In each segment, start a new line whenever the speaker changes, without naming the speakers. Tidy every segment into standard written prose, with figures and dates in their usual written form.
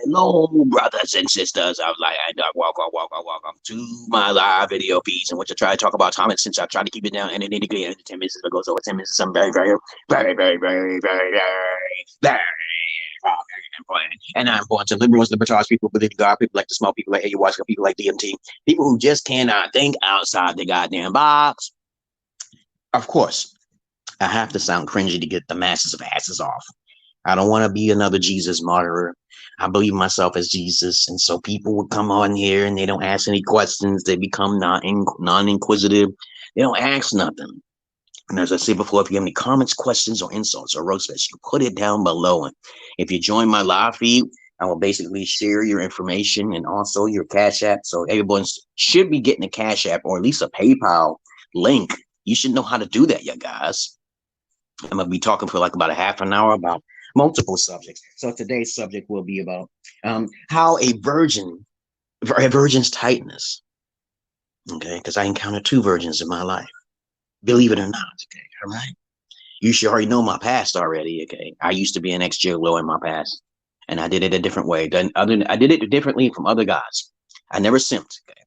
Hello, brothers and sisters. I was like, welcome to my live video piece, and what you try to talk about time. And since I tried to keep it down, and then it again 10 minutes, if it goes over 10 minutes, some very important. And I'm important to liberals, libertarians, people who believe in God, people like the small people like ayahuasca, people like DMT, people who just cannot think outside the goddamn box. Of course, I have to sound cringy to get the masses of asses off. I don't want to be another Jesus martyr. I believe myself as Jesus, and so people would come on here and they don't ask any questions. They become non-inquisitive. They don't ask nothing. And as I said before, if you have any comments, questions, or insults or roast bets, you put it down below. And if you join my live feed, I will basically share your information and also your Cash App. So everyone should be getting a Cash App or at least a PayPal link. You should know how to do that, you guys. I'm going to be talking for like about a half an hour about multiple subjects. So today's subject will be about how a virgin's tightness. Okay, because I encountered 2 virgins in my life. Believe it or not, okay, all right? You should already know my past already, okay? I used to be an ex-Giglioer in my past, and I did it a different way. I did it differently from other guys. I never simped, okay?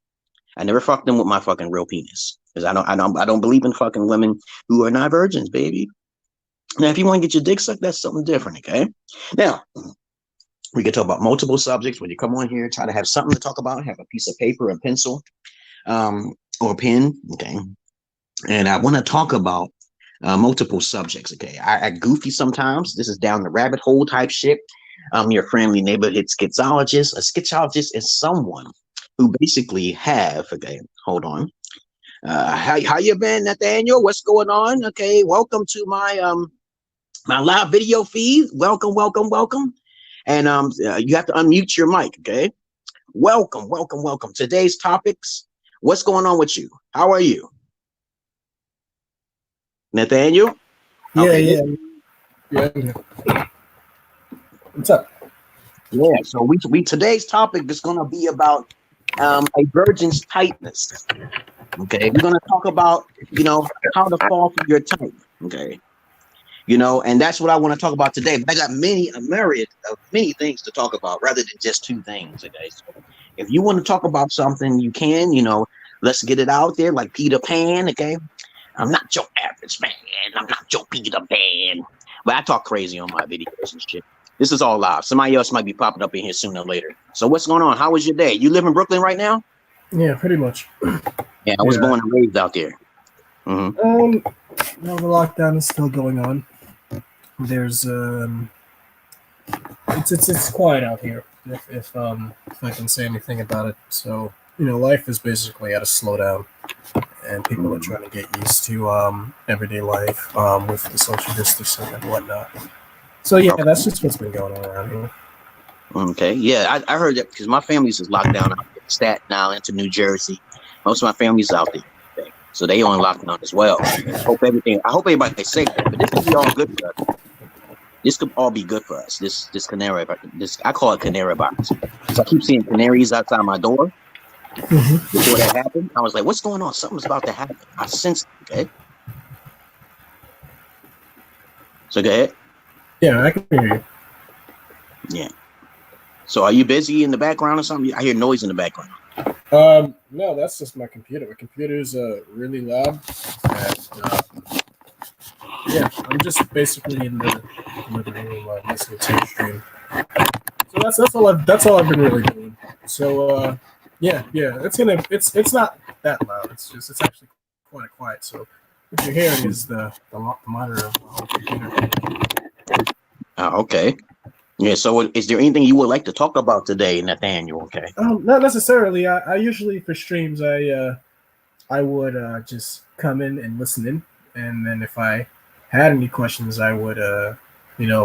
I never fucked them with my fucking real penis, because I don't believe in fucking women who are not virgins, baby. Now, if you want to get your dick sucked, that's something different, okay? Now, we can talk about multiple subjects. When you come on here, try to have something to talk about, have a piece of paper, a pencil, or a pen, okay? And I want to talk about multiple subjects, okay? I goofy sometimes. This is down the rabbit hole type shit. I'm your friendly neighborhood schizologist. A schizologist is someone who basically okay, hold on. How you been, Nathaniel? What's going on? Okay, welcome to my my live video feed. Welcome. And you have to unmute your mic, okay? Welcome. Today's topics. What's going on with you? How are you? Nathaniel?
Yeah. What's up?
Yeah, so we today's topic is going to be about a virgin's tightness. Okay, we're going to talk about, how to fall for your type. Okay, and that's what I want to talk about today. But I got a myriad of many things to talk about rather than just 2 things. Okay, so if you want to talk about something, you can, let's get it out there like Peter Pan. Okay, I'm not your average man. I'm not your Peter Pan. But I talk crazy on my videos and shit. This is all live. Somebody else might be popping up in here sooner or later. So what's going on? How was your day? You live in Brooklyn right now?
Yeah, pretty much.
Yeah, I was born and raised out there.
Mm-hmm. No, the lockdown is still going on. There's it's quiet out here. If I can say anything about it. So life is basically at a slowdown, and people are trying to get used to everyday life with the social distancing and whatnot. So yeah, that's just what's been going on around here.
Okay, yeah, I heard that because my family's is locked down out there, Staten Island to New Jersey. Most of my family's out there, okay? So they on lockdown as well. I hope everybody's safe, but this could be all good for us. This could all be good for us. This canary, I call it canary box. So I keep seeing canaries outside my door. Before that happened, I was like, "What's going on? Something's about to happen." I sensed it. Okay, so go ahead.
Yeah, I can hear you.
Yeah. So are you busy in the background or something? I hear noise in the background.
No, that's just my computer. My computer's really loud. And, yeah, I'm just basically in the living room listening to the stream. So that's all I've been really doing. So yeah, it's not that loud. It's actually quite quiet. So what you're hearing is the monitor of the computer.
Okay. Yeah, so is there anything you would like to talk about today, Nathaniel? Okay.
Not necessarily. I usually for streams I would just come in and listen in, and then if I had any questions I would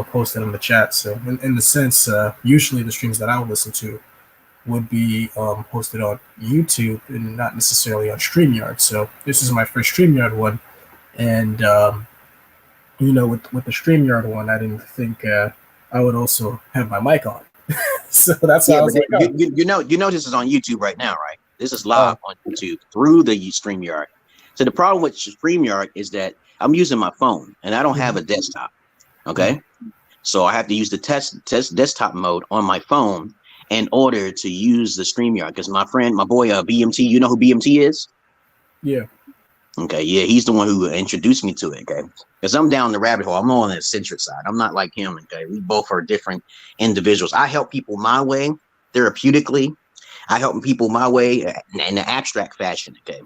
post it in the chat. So in the sense, usually the streams that I would listen to would be posted on YouTube and not necessarily on StreamYard. So this is my first StreamYard one, and with the StreamYard one, I didn't think I would also have my mic on. So that's how I was like, oh.
you know this is on YouTube right now, right? This is live on YouTube through the StreamYard. So the problem with StreamYard is that I'm using my phone and I don't have a desktop. Okay. So I have to use the test desktop mode on my phone in order to use the StreamYard. Because my boy BMT, you know who BMT is?
Yeah.
Okay, yeah, he's the one who introduced me to it. Okay, because I'm down the rabbit hole. I'm more on the eccentric side. I'm not like him. Okay, we both are different individuals. I help people my way, therapeutically. I help people my way in an abstract fashion. Okay,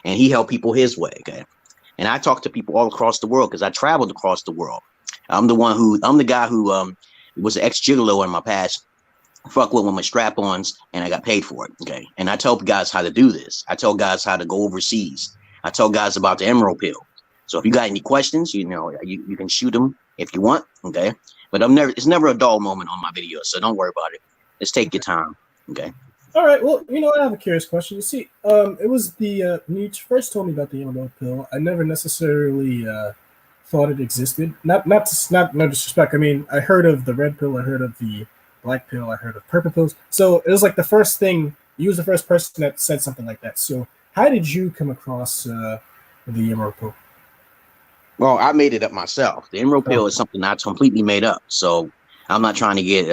and he helped people his way. Okay, and I talk to people all across the world because I traveled across the world. I'm the guy who was an ex-gigolo in my past. Fuck with my strap-ons, and I got paid for it. Okay, and I tell guys how to do this. I tell guys how to go overseas. I tell guys about the emerald pill. So if you got any questions, you can shoot them if you want. Okay, but it's never a dull moment on my videos, so don't worry about it. Just take your time. Okay.
All right. Well, I have a curious question. You see, it was when you first told me about the emerald pill, I never necessarily thought it existed. Not no disrespect. I mean, I heard of the red pill. I heard of the black pill. I heard of purple pills. So it was like the first thing. You was the first person that said something like that. So how did you come across the emerald pill?
Well, I made it up myself. The emerald pill is something I completely made up. So I'm not trying to get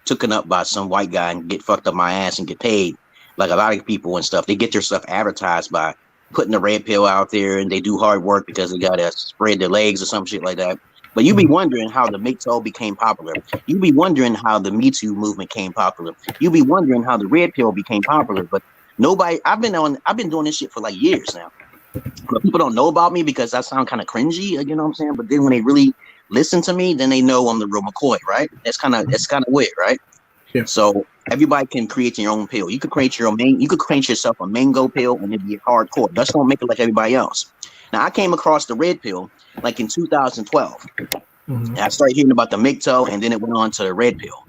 taken up by some white guy and get fucked up my ass and get paid like a lot of people and stuff. They get their stuff advertised by putting the red pill out there, and they do hard work because they gotta spread their legs or some shit like that. But you be wondering how the MGTOW became popular. You be wondering how the Me Too movement became popular. You be wondering how the red pill became popular. But nobody, I've been doing this shit for like years now. But people don't know about me because I sound kind of cringy, you know what I'm saying? But then when they really listen to me, then they know I'm the real McCoy, right? That's kind of weird, right?
Yeah.
So everybody can create your own pill. You could create yourself a mango pill and it'd be hardcore. Just don't make it like everybody else. Now I came across the red pill like in 2012. And I started hearing about the MGTOW, and then it went on to the red pill.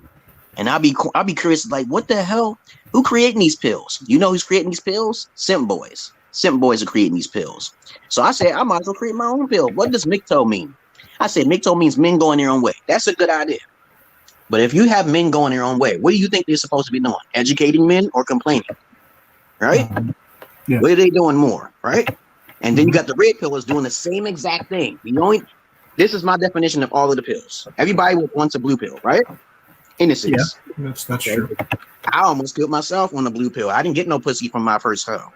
And I'll be curious, like, what the hell? Who creating these pills? You know who's creating these pills? Simp boys. Simp boys are creating these pills. So I said, I might as well create my own pill. What does MGTOW mean? I said, MGTOW means men going their own way. That's a good idea. But if you have men going their own way, what do you think they're supposed to be doing? Educating men or complaining? Right?
Yeah.
What are they doing more? Right? And then you got the red pill is doing the same exact thing. This is my definition of all of the pills. Everybody wants a blue pill, right? Innocence.
Yeah, that's true.
I almost killed myself on the blue pill. I didn't get no pussy from my first hoe.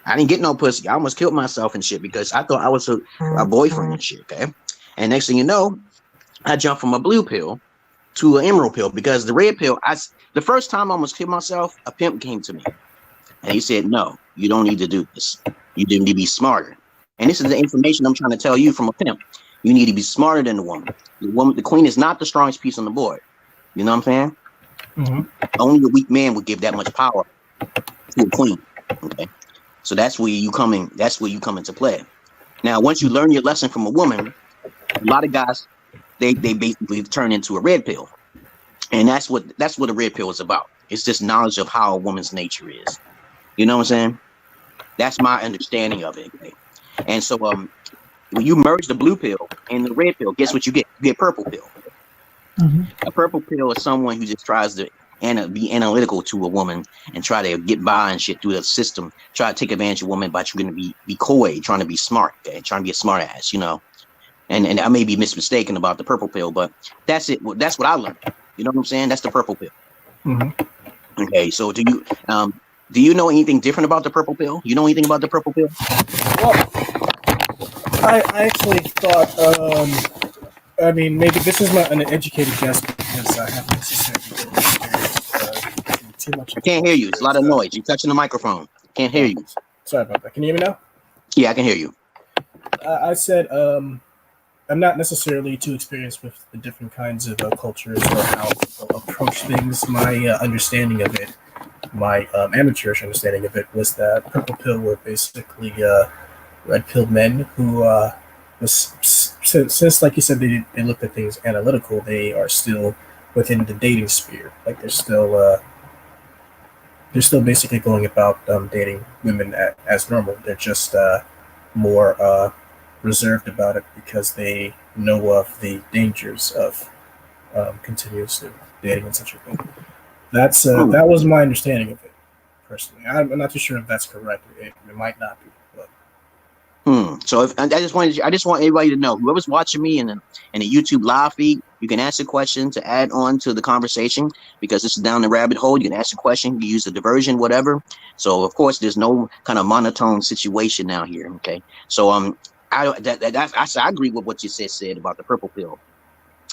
I didn't get no pussy. I almost killed myself and shit because I thought I was a boyfriend and shit, okay? And next thing you know, I jumped from a blue pill to an emerald pill because the red pill, the first time I almost killed myself, a pimp came to me. And he said, no, you don't need to do this. You need to be smarter. And this is the information I'm trying to tell you from a pimp. You need to be smarter than the woman. The queen is not the strongest piece on the board. You know what I'm saying? Only a weak man would give that much power to a queen. Okay. So that's where you come into play. Now, once you learn your lesson from a woman, a lot of guys, they basically turn into a red pill. And that's what a red pill is about. It's just knowledge of how a woman's nature is. You know what I'm saying? That's my understanding of it. Okay? And so when you merge the blue pill and the red pill, guess what you get? You get purple pill. A purple pill is someone who just tries to be analytical to a woman and try to get by and shit through the system, try to take advantage of a woman, but you're going to be coy, trying to be smart, okay? Trying to be a smart ass, you know? And I may be mistaken about the purple pill, but that's it. That's what I learned. You know what I'm saying? That's the purple pill. Okay, so do you know anything different about the purple pill? You know anything about the purple pill?
Well, I actually thought, I mean, maybe this is an educated guess because I haven't necessarily experienced too much.
I can't hear you. It's a lot of noise. You're touching the microphone. Can't hear you.
Sorry about that. Can you hear me now?
Yeah, I can hear you.
I said I'm not necessarily too experienced with the different kinds of cultures or how people approach things. My understanding of it, my amateurish understanding of it, was that purple pill were basically red pill men who since like you said they looked at things analytical, they are still within the dating sphere. Like they're still basically going about dating women as normal. They're just more reserved about it because they know of the dangers of continuously dating and such a thing. That was my understanding of it personally. I'm not too sure if that's correct. It might not be, but
So I just want everybody to know, whoever's watching me in the YouTube live feed, you can ask a question to add on to the conversation, because this is down the rabbit hole. You can ask a question, you use a diversion, whatever. So of course, there's no kind of monotone situation now here. Okay, so I agree with what you said about the purple pill,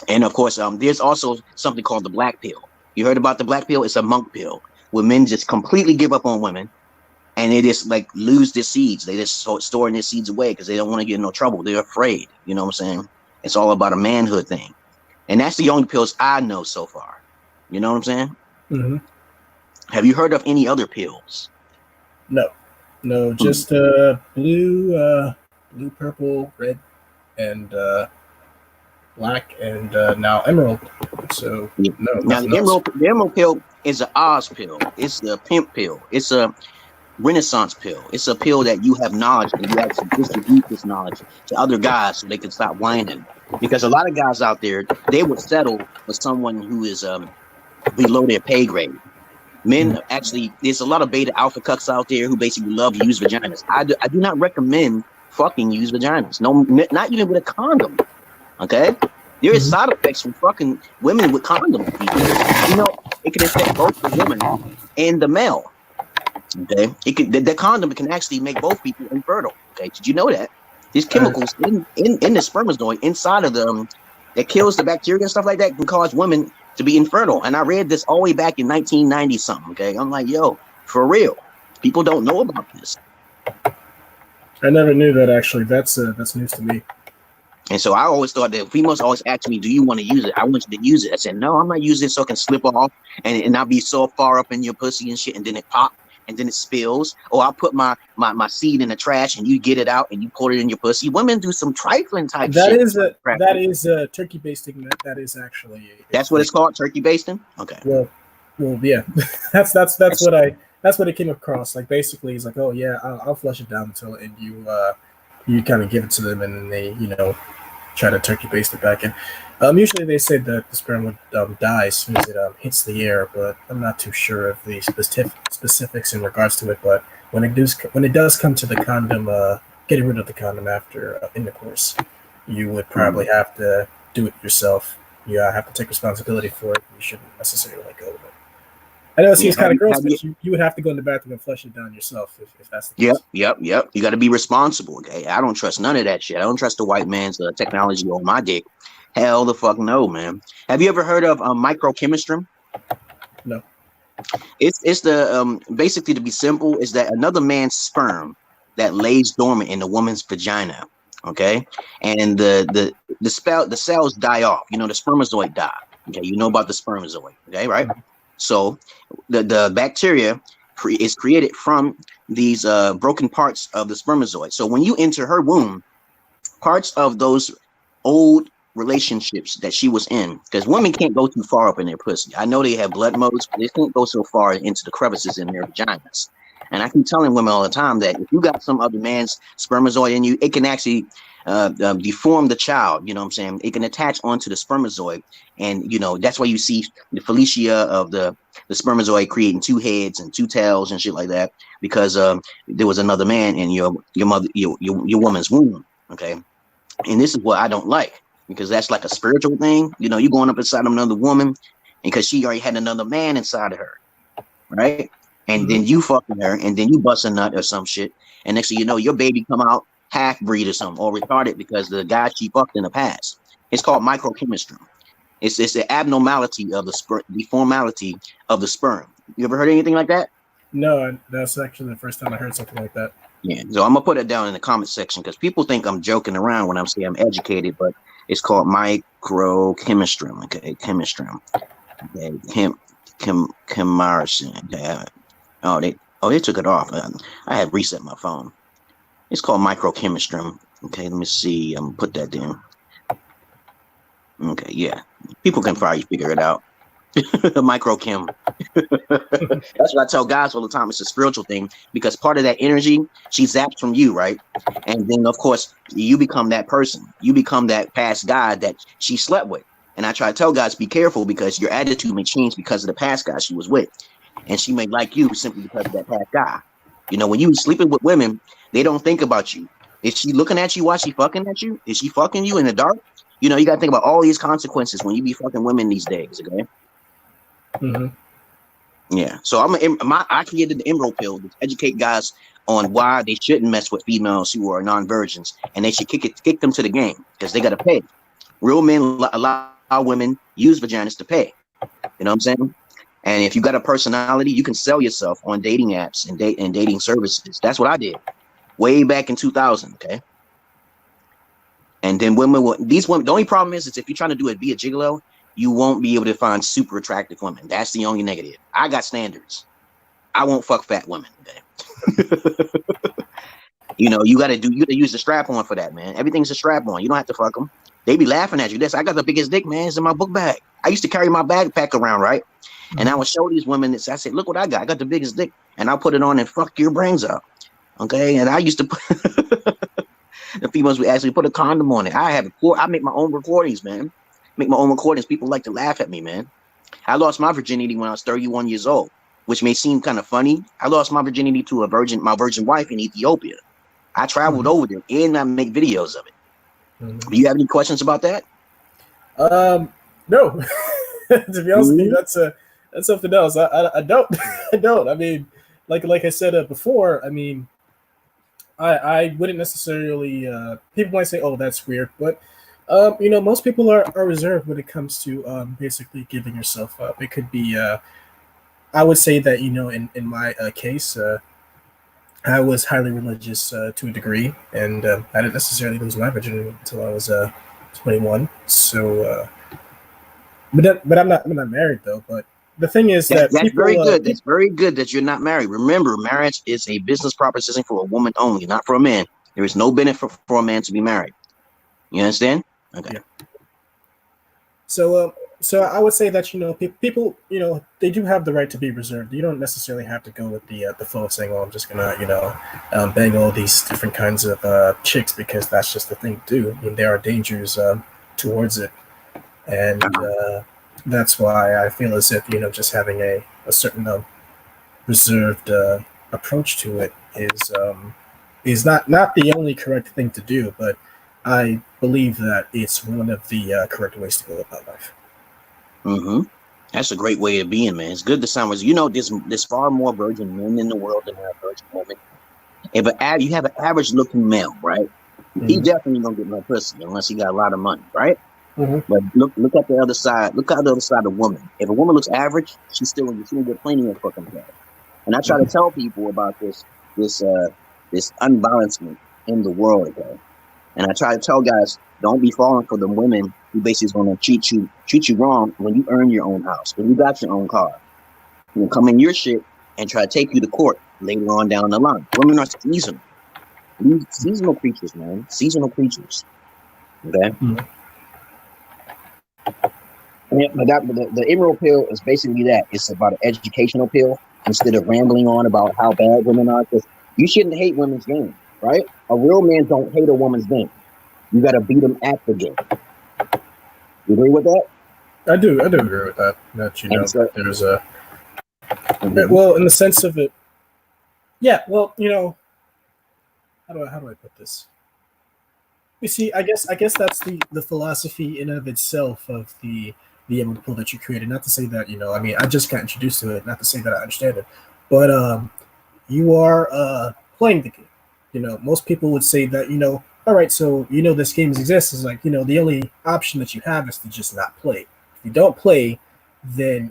and of course, there's also something called the black pill. You heard about the black pill? It's a monk pill where men just completely give up on women. And they just like lose their seeds. They just start storing their seeds away because they don't want to get in no trouble. They're afraid. You know what I'm saying? It's all about a manhood thing. And that's the only pills I know so far. You know what I'm saying?
Mm-hmm.
Have you heard of any other pills?
No, just blue, purple, red, and black, and now emerald. So no.
Now the emerald pill is an Oz pill. It's the Pimp pill. It's a Renaissance pill. It's a pill that you have knowledge and you actually distribute this knowledge to other guys so they can stop whining. Because a lot of guys out there, they would settle for someone who is below their pay grade. Men actually, there's a lot of beta alpha cucks out there who basically love used vaginas. I do not recommend fucking used vaginas. No, not even with a condom. Okay? There is side effects from fucking women with condoms. You know, it can affect both the woman and the male. Okay, the condom can actually make both people infertile. Okay, did you know that? There's chemicals in the spermatozoid inside of them that kills the bacteria and stuff like that, can cause women to be infertile. And I read this all the way back in 1990 something. Okay, I'm like, yo, for real, people don't know about this.
I never knew that, actually. That's news to me.
And so I always thought that females always ask me, do you want to use it? I want you to use it. I said, no, I'm not using it so it can slip off and not be so far up in your pussy and shit, and then it pop. And then it spills, or I'll put my seed in the trash and you get it out and you put it in your pussy. Women do some trifling type shit.
That is turkey basting. That is actually.
That's what it's called, turkey basting. Okay.
Well, yeah. that's what it came across. Like basically, he's like, oh yeah, I'll flush it down until and you kind of give it to them and then they try to turkey baste it back in. Usually they say that the sperm would die as soon as it hits the air, but I'm not too sure of the specifics in regards to it. But when it does come to the condom, getting rid of the condom after intercourse, you would probably have to do it yourself. You have to take responsibility for it. You shouldn't necessarily let go of it. I know it seems kind of gross, but you would have to go in the bathroom and flush it down yourself if that's the case.
Yep. You got to be responsible. Okay, I don't trust none of that shit. I don't trust the white man's technology on my dick. Hell the fuck no, man. Have you ever heard of microchemistry?
No.
It's the basically, to be simple, is that another man's sperm that lays dormant in a woman's vagina. Okay, and the cells die off. The spermatozoid die. Okay, you know about the spermatozoid. Okay, right? So the bacteria is created from these broken parts of the spermatozoid. So when you enter her womb, parts of those old relationships that she was in, because women can't go too far up in their pussy. I know they have blood modes, but they can't go so far into the crevices in their vaginas. And I keep telling women all the time that if you got some other man's spermatozoid in you, it can actually deform the child. You know what I'm saying? It can attach onto the spermatozoid. And, that's why you see the Felicia of the spermatozoid creating two heads and two tails and shit like that, because there was another man in your woman's womb. Okay. And this is what I don't like, because that's like a spiritual thing. You're going up inside of another woman because she already had another man inside of her. Right. And then you fucking her, and then you bust a nut or some shit. And next thing you know, your baby come out half breed or something, or retarded because the guy she fucked in the past. It's called microchemistry. It's the abnormality of the deformality of the sperm. You ever heard anything like that?
No, that's actually the first time I heard something like that.
Yeah, so I'm gonna put it down in the comment section because people think I'm joking around when I'm saying I'm educated, but it's called microchemistry. Okay, chemistry. Okay, chemistry. Okay. Oh, they took it off. I had reset my phone. It's called microchemistry. Okay, let me see. I'm gonna put that in. Okay, yeah. People can probably figure it out. Microchem. That's what I tell guys all the time. It's a spiritual thing, because part of that energy, she zaps from you, right? And then, of course, you become that person. You become that past guy that she slept with. And I try to tell guys, be careful, because your attitude may change because of the past guy she was with. And she may like you simply because of that past guy. When you sleeping with women, they don't think about you. Is she looking at you while she fucking at you? Is she fucking you in the dark? You know, you got to think about all these consequences when you be fucking women these days, okay?
Mm-hmm.
Yeah. So I created the emerald pill to educate guys on why they shouldn't mess with females who are non-virgins, and they should kick them to the game because they got to pay. Real men allow women use vaginas to pay. You know what I'm saying? And if you got a personality, you can sell yourself on dating apps and dating services. That's what I did way back in 2000. Okay. And then these women, the only problem is if you're trying to do it via Gigolo, you won't be able to find super attractive women. That's the only negative. I got standards. I won't fuck fat women. Okay? You know, you gotta use the strap on for that, man. Everything's a strap on. You don't have to fuck them. They be laughing at you. I got the biggest dick, man. It's in my book bag. I used to carry my backpack around, right? And I would show these women this. I said, look what I got. I got the biggest dick. And I'll put it on and fuck your brains up. Okay. And I used to put the females would actually put a condom on it. I make my own recordings, man. Make my own recordings. People like to laugh at me, man. I lost my virginity when I was 31 years old, which may seem kind of funny. I lost my virginity to my virgin wife in Ethiopia. I traveled over there and I make videos of it. Do you have any questions about that?
No. To be honest with you, that's something else. I don't. I don't. I mean, like I said before, I mean, I wouldn't necessarily. People might say, "Oh, that's weird," but you know, most people are reserved when it comes to basically giving yourself up. It could be. I would say that, you know, in my case, I was highly religious to a degree, and I didn't necessarily lose my virginity until I was 21. So, but I'm not married though. But the thing is that's people,
very good. That's very good that you're not married. Remember, marriage is a business proposition for a woman only, not for a man. There is no benefit for a man to be married. You understand? Okay.
Yeah. So I would say that, you know, people, you know, they do have the right to be reserved. You don't necessarily have to go with the flow of saying, "Oh, I'm just gonna, you know, bang all these different kinds of chicks," because that's just the thing to do. I mean, there are dangers towards it, and that's why I feel as if, you know, just having a certain reserved approach to it is not the only correct thing to do, but I believe that it's one of the correct ways to go about life.
Mm-hmm. That's a great way of being, man. It's good to sound. You know, there's far more virgin men in the world than there are virgin women. If you have an average looking male, right? Mm-hmm. He definitely don't get no pussy unless he got a lot of money, right? Mm-hmm. But look at the other side. Look at the other side of the woman. If a woman looks average, she's gonna get plenty of fucking cash. And I try to tell people about this unbalancement in the world, okay? And I try to tell guys, don't be falling for the women who basically is going to treat you wrong when you earn your own house, when you got your own car. You know, come in your shit and try to take you to court later on down the line. Women are seasonal creatures, man. Seasonal creatures. Okay. Mm-hmm. Yeah, but the emerald pill is basically that. It's about an educational pill instead of rambling on about how bad women are. Because you shouldn't hate women's game, right? A real man don't hate a woman's game. You got to beat them at the game. You agree with that?
I do agree with that. That, you know, there's a well, in the sense of it. Yeah. Well, you know, how do I put this? You see, I guess that's the philosophy in of itself of the emerald pill that you created. Not to say that, you know, I mean, I just got introduced to it. Not to say that I understand it, but you are playing the game. You know, most people would say that, you know, all right, so, you know, this game exists. Is like, you know, the only option that you have is to just not play. If you don't play, then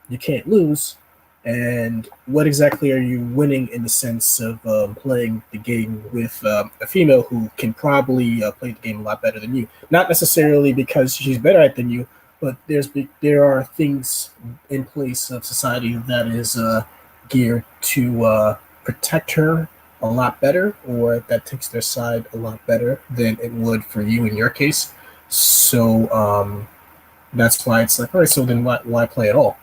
you can't lose. And what exactly are you winning in the sense of playing the game with a female who can probably play the game a lot better than you? Not necessarily because she's better at it than you, but there are things in place of society that is geared to protect her a lot better, or that takes their side a lot better than it would for you in your case. So that's why it's like, all right, so then why play at all?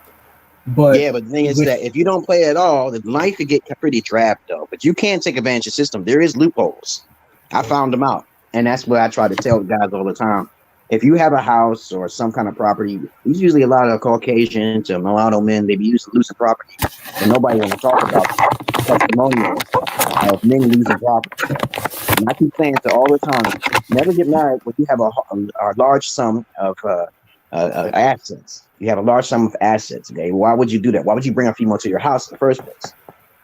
But
yeah, but the thing is that if you don't play at all, the life could get pretty trapped though. But you can take advantage of the system. There is loopholes. I found them out. And that's what I try to tell guys all the time. If you have a house or some kind of property, there's usually a lot of Caucasians or mulatto men, they be used to losing property. And nobody want to talk about testimonials of men losing property. And I keep saying to all the time, never get married when you have a large sum of assets. You have a large sum of assets. Okay, why would you do that? Why would you bring a female to your house in the first place?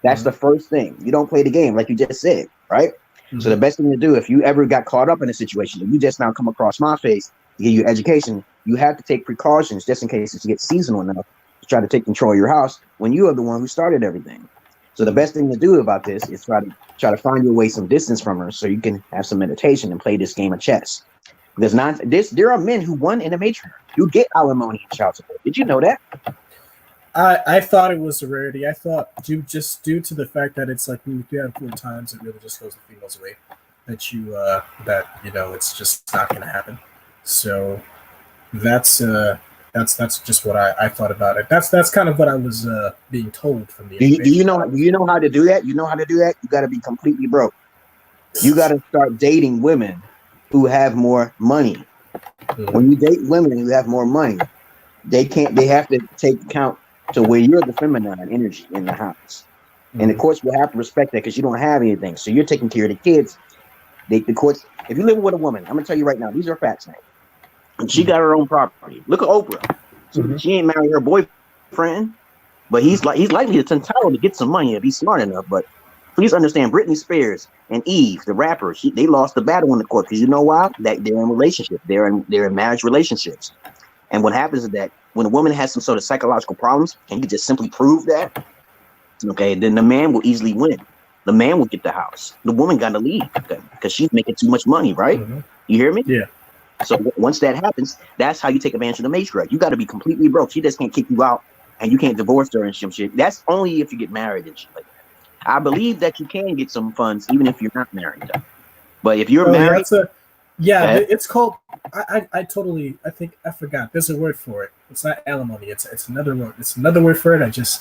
That's the first thing. You don't play the game like you just said, right? So the best thing to do, if you ever got caught up in a situation, if you just now come across my face to give you education, you have to take precautions just in case you get seasonal enough to try to take control of your house when you are the one who started everything. So the best thing to do about this is try to find your way some distance from her so you can have some meditation and play this game of chess. Because there are men who won in a matriarch. You get alimony and child support. Did you know that?
I thought it was a rarity. I thought due to the fact that it's like when you have 4 times, it really just goes the female's way. That it's just not going to happen. So that's just what I thought about it. That's kind of what I was being told from the.
Do you know how to do that? You know how to do that? You got to be completely broke. You got to start dating women who have more money. When you date women who have more money, they have to take account to where you're the feminine energy in the house. And the courts will have to respect that because you don't have anything. So you're taking care of the kids. The courts, if you live with a woman, I'm gonna tell you right now, these are facts, man. And she got her own property. Look at Oprah. She ain't married her boyfriend, but he's likely entitled to get some money if he's smart enough. But please understand, Britney Spears and Eve, the rapper, they lost the battle in the court because you know why? That they're in relationships. They're in marriage relationships. And what happens is that when a woman has some sort of psychological problems, and you just simply prove that, okay, then the man will easily win. The man will get the house. The woman got to leave because she's making too much money, right? You hear me?
Yeah.
So once that happens, that's how you take advantage of the matriarch. You got to be completely broke. She just can't kick you out, and you can't divorce her and some shit. That's only if you get married and shit like that. I believe that you can get some funds even if you're not married, though. But if you're married,
it's called. I think I forgot. There's a word for it. It's not alimony. It's another word. It's another word for it.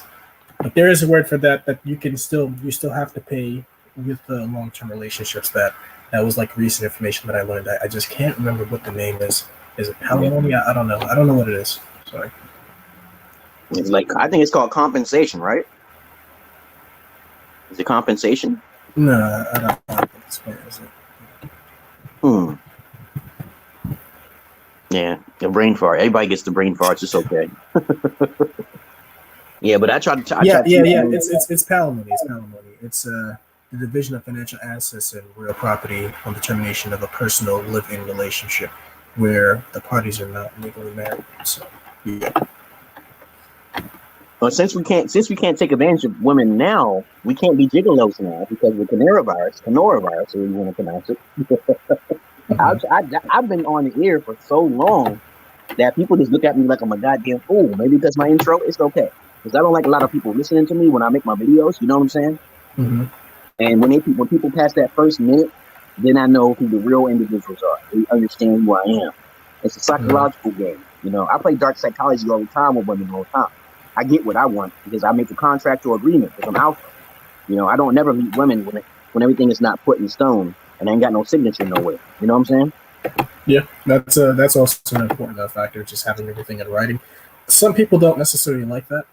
But there is a word for that you still have to pay with long-term relationships. That was like recent information that I learned. I just can't remember what the name is. Is it alimony? I don't know. I don't know what it is. Sorry.
It's like, I think it's called compensation, right? Is it compensation?
No, I don't think it's what is it.
Yeah, the brain fart. Everybody gets the brain farts. It's okay. Yeah, but I tried to.
It's palimony. It's palimony. It's the division of financial assets and real property on the termination of a personal live-in relationship where the parties are not legally married. So, yeah.
But since we can't take advantage of women now, we can't be gigolos now because of the coronavirus, or you want to pronounce it. I've been on the air for so long that people just look at me like I'm a goddamn fool. Maybe because my intro, it's okay. Because I don't like a lot of people listening to me when I make my videos. You know what I'm saying? And when people pass that first minute, then I know who the real individuals are. They understand who I am. It's a psychological game. You know, I play dark psychology all the time with women all the time. I get what I want because I make a contractual agreement because I'm alpha. You know, I don't never meet women when everything is not put in stone and I ain't got no signature nowhere. You know what I'm saying?
Yeah, that's also an important factor, just having everything in writing. Some people don't necessarily like that.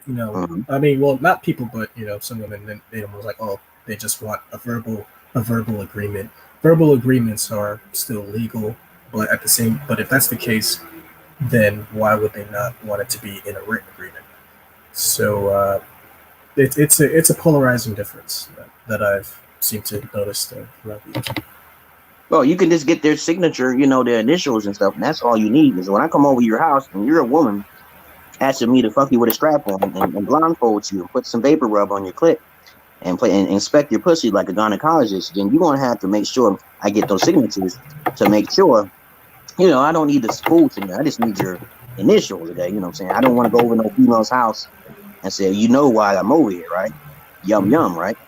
You know, I mean, well, not people, but you know, some women they almost like, oh, they just want a verbal agreement. Verbal agreements are still legal, but if that's the case, then why would they not want it to be in a written agreement? So it's a polarizing difference that I've seemed to notice throughout the years.
Well, you can just get their signature, you know, their initials and stuff, and that's all you need. Is when I come over your house and you're a woman asking me to fuck you with a strap on and blindfold you and put some vapor rub on your clit and inspect your pussy like a gynecologist, then you're gonna have to make sure I get those signatures to make sure. You know, I don't need the school to me. I just need your initials today. You know what I'm saying? I don't want to go over no female's house and say, you know why I'm over here, right? Yum, right?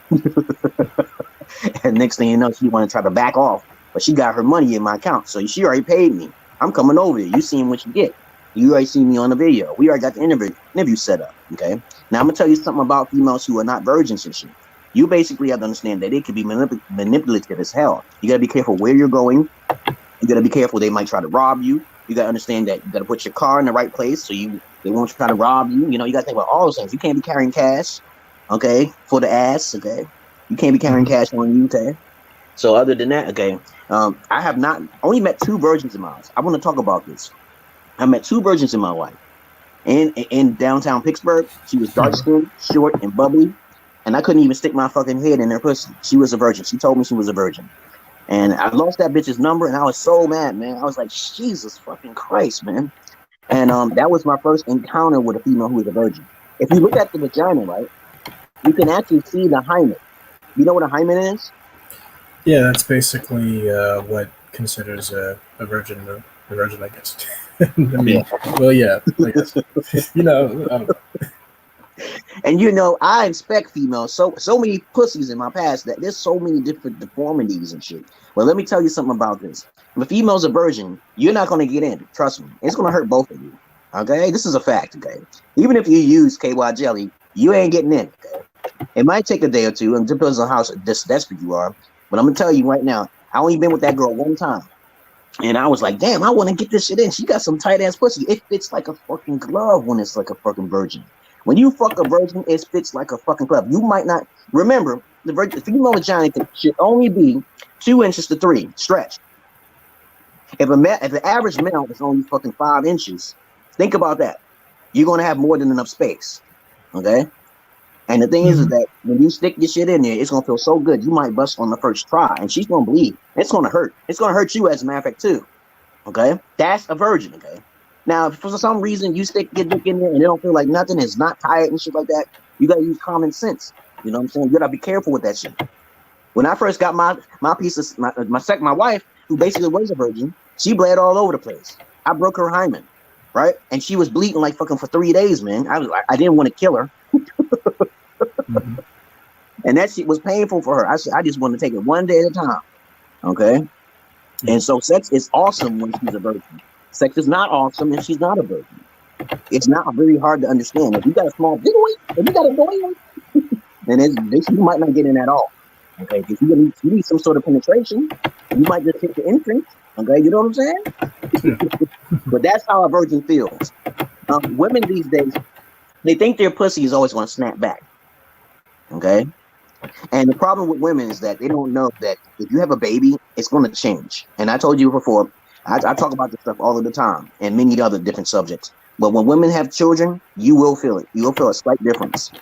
And next thing you know, she want to try to back off, but she got her money in my account. So she already paid me. I'm coming over here. You seen what you get. You already seen me on the video. We already got the interview set up, okay? Now, I'm going to tell you something about females who are not virgins and shit. You basically have to understand that it could be manipulative as hell. You got to be careful where you're going. You got to be careful. They might try to rob you. You got to understand that you got to put your car in the right place so they won't try to rob you. You know, you got to think about all those things. You can't be carrying cash, okay, for the ass, okay? You can't be carrying cash on you, okay? So other than that, okay, I have not only met 2 virgins in my life. I want to talk about this. I met 2 virgins in my life. In downtown Pittsburgh, she was dark skinned, short, and bubbly, and I couldn't even stick my fucking head in her pussy. She was a virgin. She told me she was a virgin, and I lost that bitch's number, and I was so mad, man. I was like, Jesus fucking Christ, man. And that was my first encounter with a female who was a virgin. If you look at the vagina, right, you can actually see the hymen. You know what a hymen is?
Yeah, that's basically what considers a virgin, a virgin, I guess. I mean, well, yeah, I guess. You know.
And I inspect females so many pussies in my past that there's so many different deformities and shit. Well, let me tell you something about this. If a female's a virgin, you're not going to get in. Trust me. It's going to hurt both of you. Okay? This is a fact, okay? Even if you use KY jelly, you ain't getting in, okay? It might take a day or two, and it depends on how desperate you are. But I'm going to tell you right now, I only been with that girl one time. And I was like, damn, I want to get this shit in. She got some tight ass pussy. It fits like a fucking glove when it's like a fucking virgin. When you fuck a virgin, it fits like a fucking glove. You might not remember the female vagina should only be 2 inches to 3 stretched. If the average male is only fucking 5 inches, think about that. You're gonna have more than enough space. Okay? And the thing is that when you stick your shit in there, it's gonna feel so good. You might bust on the first try, and she's gonna bleed. It's gonna hurt. It's gonna hurt you, as a matter of fact, too. Okay, that's a virgin. Okay, now if for some reason you stick your dick in there and it don't feel like nothing, it's not tired and shit like that, you gotta use common sense. You know what I'm saying? You gotta be careful with that shit. When I first got my piece of my wife, who basically was a virgin, she bled all over the place. I broke her hymen, right? And she was bleeding like fucking for 3 days, man. I didn't want to kill her. And that shit was painful for her. I just want to take it one day at a time. Okay. And so sex is awesome when she's a virgin. Sex is not awesome if she's not a virgin. It's not very hard to understand. If you got a small boy, if you got a boy, then you might not get in at all. Okay. If you need some sort of penetration, you might just hit the entrance. Okay. You know what I'm saying? But that's how a virgin feels. Women these days, they think their pussy is always going to snap back. Okay. And the problem with women is that they don't know that if you have a baby, it's going to change. And I told you before, I talk about this stuff all of the time and many other different subjects. But when women have children, you will feel it. You will feel a slight difference.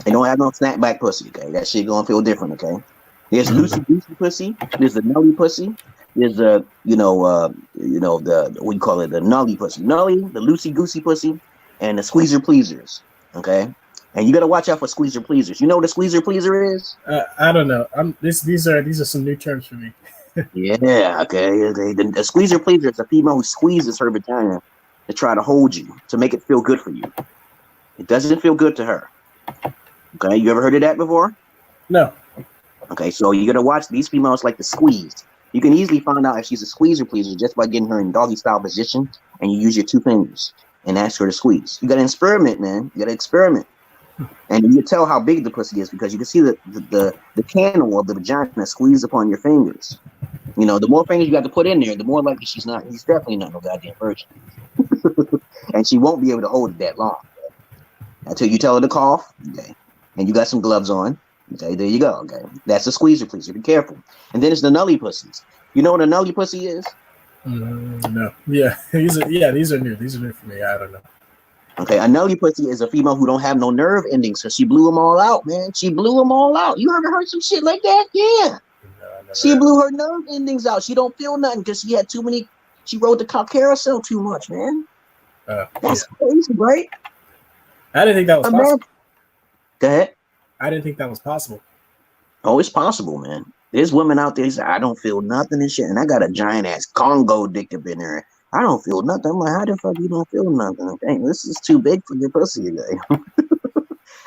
They don't have no snapback pussy. Okay, that shit going to feel different. Okay, there's loosey goosey pussy. There's the nully pussy. There's the the what do you call it? The nully pussy, nully, the loosey goosey pussy, and the squeezer pleasers. Okay. And you gotta watch out for squeezer pleasers. You know what a squeezer pleaser is?
I don't know. These are some new terms for me.
Yeah, okay. The squeezer pleaser is a female who squeezes her vagina to try to hold you, to make it feel good for you. It doesn't feel good to her. Okay, you ever heard of that before?
No.
Okay, so you gotta watch. These females like to squeeze. You can easily find out if she's a squeezer pleaser just by getting her in doggy style position, and you use your 2 fingers and ask her to squeeze. You gotta experiment, man. You gotta experiment. And you can tell how big the pussy is because you can see the cannel of the vagina squeeze upon your fingers. You know, the more fingers you got to put in there, the more likely he's definitely not no goddamn virgin. And she won't be able to hold it that long. Okay? Until you tell her to cough, okay, and you got some gloves on. Okay, there you go. Okay, that's a squeezer pleaser. Be careful. And then it's the nully pussies. You know what a nully pussy is?
No. Yeah, these are new. These are new for me. I don't know.
Okay, a nully pussy is a female who don't have no nerve endings, so she blew them all out, man. She blew them all out. You ever heard some shit like that? Yeah. No, she blew her nerve endings out. She don't feel nothing because she had too many. She rode the carousel too much, man. That's crazy, right?
I didn't think that was possible.
Go ahead.
I didn't think that was possible.
Oh, it's possible, man. There's women out there who say, I don't feel nothing and shit, and I got a giant ass Congo dick up in there. I don't feel nothing. I'm like, how the fuck you don't feel nothing? Okay, this is too big for your pussy today.